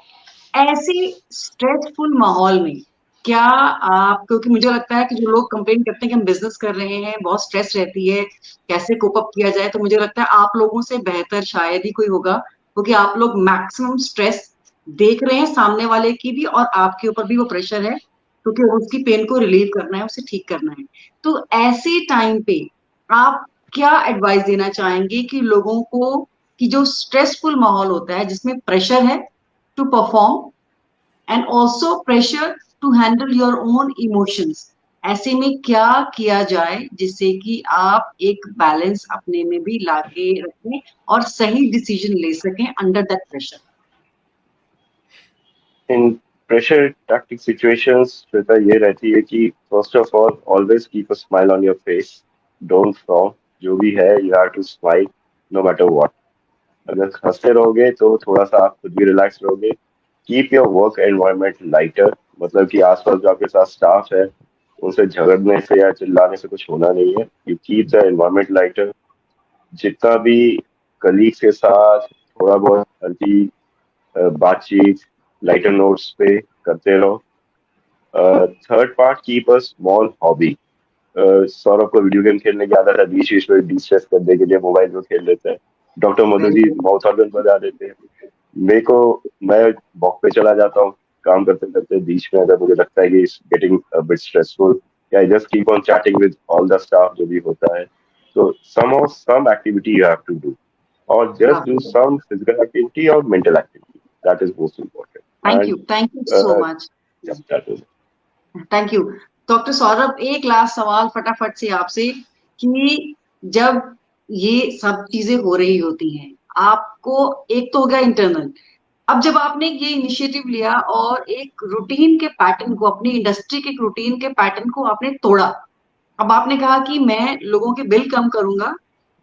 [SPEAKER 1] ऐसे स्ट्रेसफुल माहौल में क्या आप, क्योंकि मुझे लगता है कि जो लोग कंप्लेन करते हैं कि हम बिजनेस कर रहे हैं, बहुत स्ट्रेस रहती है, कैसे कोप अप किया जाए, तो मुझे लगता है आप लोगों से बेहतर शायद ही कोई होगा, क्योंकि आप लोग मैक्सिमम स्ट्रेस देख रहे हैं सामने वाले की भी, और आपके ऊपर भी वो प्रेशर है क्योंकि उसकी पेन को रिलीव करना है, उसे ठीक करना है। तो ऐसे टाइम पे आप क्या एडवाइस देना चाहेंगे कि लोगों को, कि जो स्ट्रेसफुल माहौल होता है जिसमें प्रेशर है to perform and also pressure to handle your own emotions, ऐसे में क्या किया जाए जिससे कि आप एक बैलेंस अपने में भी लाके रखें और सही डिसीजन ले सकें under that pressure.
[SPEAKER 4] In pressure tactic situations Shweta ये रहती है कि first of all always keep a smile on your face, don't frown, जो भी है you have to smile no matter what. अगर हंसते रहोगे तो थोड़ा सा आप खुद भी रिलैक्स रहोगे। Keep your work environment lighter, मतलब कि आसपास जो आपके साथ स्टाफ है उनसे झगड़ने से या चिल्लाने से कुछ होना नहीं है। You keep the environment lighter. जितना भी कलीग्स के साथ थोड़ा बहुत हल्की बातचीत लाइटर नोट्स पे करते रहो। Third part, keep a small hobby. Saurabh को वीडियो गेम खेलने की आदत है, बीच बीच में डिस्ट्रेस करने के लिए मोबाइल में खेल लेते हैं। डॉक्टर मधु जी माउथ ऑर्गन बजा देते हैं। मेरे को, मैं वॉक पे चला जाता हूँ काम करते करते, बीच में अगर मुझे लगता है कि इट्स गेटिंग बिट स्ट्रेसफुल, या just keep on chatting with all the staff जो भी होता है। तो some activity you have to do, और just do some physical activity or mental activity. That is most important. And
[SPEAKER 1] thank you so much.
[SPEAKER 4] yeah, that is.
[SPEAKER 1] Thank you. Doctor Saurabh, एक last सवाल फटाफट से आपसे कि जब ये सब चीजें हो रही होती हैं, आपको एक तो हो गया इंटरनल, अब जब आपने ये इनिशिएटिव लिया और एक रूटीन के पैटर्न को, अपनी इंडस्ट्री के रूटीन के पैटर्न को आपने तोड़ा, अब आपने कहा कि मैं लोगों के बिल कम करूंगा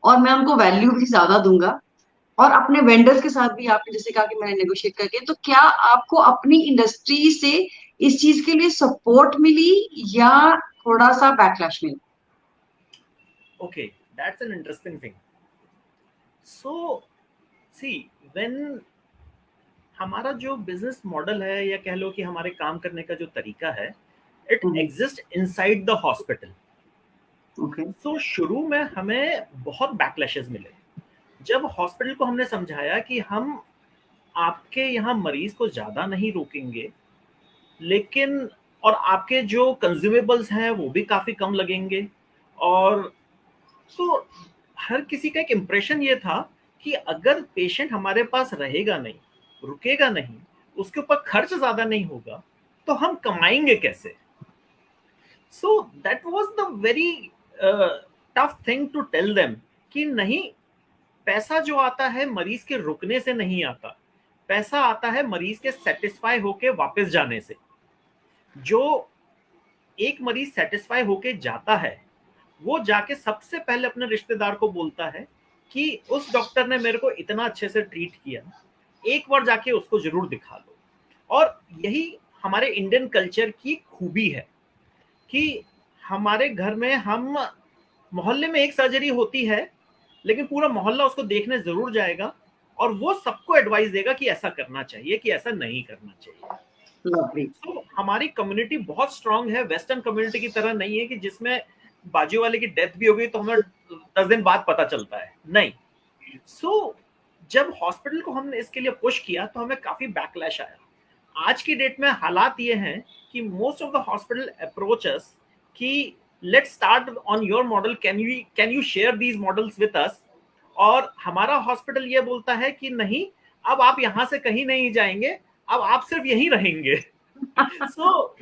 [SPEAKER 1] और मैं उनको वैल्यू भी ज्यादा दूंगा, और अपने वेंडर्स के साथ भी आपने जैसे कहा कि मैंने नेगोशिएट करके, तो क्या आपको अपनी इंडस्ट्री से इस चीज के लिए सपोर्ट मिली या थोड़ा सा बैकलैश मिला?
[SPEAKER 2] Okay, that's an interesting thing. So, see, when हमारा जो बिजनेस मॉडल है, या कह लो कि हमारे काम करने का जो तरीका है, it exist inside the hospital.
[SPEAKER 1] Okay.
[SPEAKER 2] So शुरू में हमें बहुत बैकलैशेस मिले, जब हॉस्पिटल को हमने समझाया कि हम आपके यहाँ मरीज को ज्यादा नहीं रोकेंगे, लेकिन और आपके जो कंज्यूमेबल्स हैं वो भी काफी कम लगेंगे, और तो हर किसी का एक इम्प्रेशन ये था कि अगर पेशेंट हमारे पास रहेगा नहीं, रुकेगा नहीं, उसके ऊपर खर्च ज्यादा नहीं होगा, तो हम कमाएंगे कैसे। So that was the very tough thing to tell them कि नहीं, पैसा जो आता है मरीज के रुकने से नहीं आता, पैसा आता है मरीज के सेटिस्फाई होके वापस जाने से। जो एक मरीज सेटिस्फाई होके जाता है वो जाके सबसे पहले अपने रिश्तेदार को बोलता है कि उस डॉक्टर ने मेरे को इतना अच्छे से ट्रीट किया, एक बार जाके उसको जरूर दिखा लो। और यही हमारे इंडियन कल्चर की खूबी है कि हमारे घर में हम मोहल्ले में एक सर्जरी होती है, लेकिन पूरा मोहल्ला उसको देखने जरूर जाएगा और वो सबको एडवाइस देगा कि ऐसा करना चाहिए, कि ऐसा नहीं करना चाहिए। तो हमारी कम्युनिटी बहुत स्ट्रांग है, वेस्टर्न कम्युनिटी की तरह नहीं है कि जिसमें बाजू वाले की डेथ भी हो गई तो हमें 10 दिन बाद पता चलता है, नहीं। सो जब हॉस्पिटल को हमने इसके लिए पुश किया तो हमें काफी बैकलैश आया। आज की डेट में हालात ये हैं कि most of the hospital approach us कि let's start on your model, can you share these models with us. और हमारा हॉस्पिटल ये बोलता है कि नहीं, अब आप यहां से कहीं नहीं जाएंगे, अब आप सिर्फ यहीं रहेंगे। सो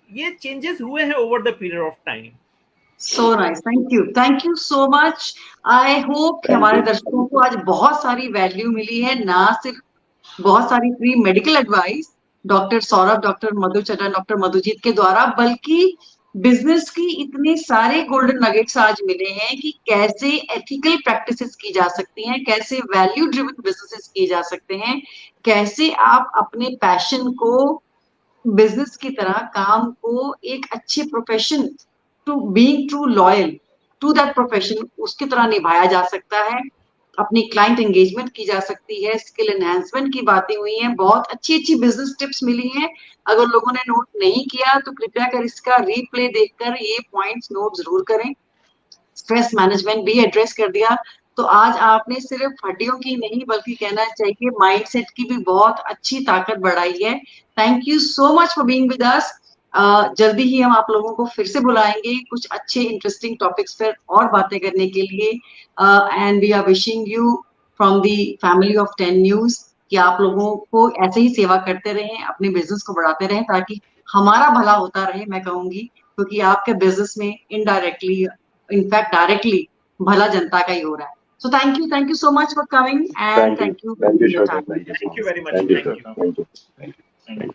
[SPEAKER 2] ये चेंजेस हुए हैं over the period of time.
[SPEAKER 1] So nice, thank you so much. I hope कि हमारे दर्शकों को आज बहुत सारी वैल्यू मिली है, ना सिर्फ बहुत सारी free medical advice doctor Saurabh, doctor Madhucharan, doctor Madhujit के द्वारा, बल्कि बिजनेस की इतने सारे गोल्डन नगेट्स आज मिले हैं कि कैसे एथिकल प्रैक्टिसेस की जा सकती हैं, कैसे वैल्यू ड्रिवन बिजनेसेस किए जा सकते हैं, कैसे आप अपने पैशन को, बिजनेस की तरह काम को एक अच्छे profession, to being true loyal to that profession, उसकी तरह निभाया जा सकता है। अपनी क्लाइंट एंगेजमेंट की जा सकती है, स्किल एनहांसमेंट की बातें हुई हैं, बहुत अच्छी अच्छी बिजनेस टिप्स मिली हैं। अगर लोगों ने नोट नहीं किया तो कृपया कर इसका रीप्ले देखकर ये पॉइंट्स नोट जरूर करें। स्ट्रेस मैनेजमेंट भी एड्रेस कर दिया। तो आज आपने सिर्फ हड्डियों की नहीं बल्कि कहना चाहिए माइंडसेट की भी बहुत अच्छी ताकत बढ़ाई है। Thank you so much for being with us. जल्दी ही हम आप लोगों को फिर से बुलाएंगे कुछ अच्छे इंटरेस्टिंग टॉपिक्स पर और बातें करने के लिए। And we are wishing you from the family of 10 news कि आप लोगों को ऐसे ही सेवा करते रहें, अपने बिजनेस को बढ़ाते रहें, ताकि हमारा भला होता रहे, मैं कहूंगी, क्योंकि आपके बिजनेस में इनडायरेक्टली, इनफैक्ट डायरेक्टली भला जनता का ही हो रहा है। So thank you so much for coming, and thank you for your time.
[SPEAKER 2] Thank you very much.
[SPEAKER 4] Thank you.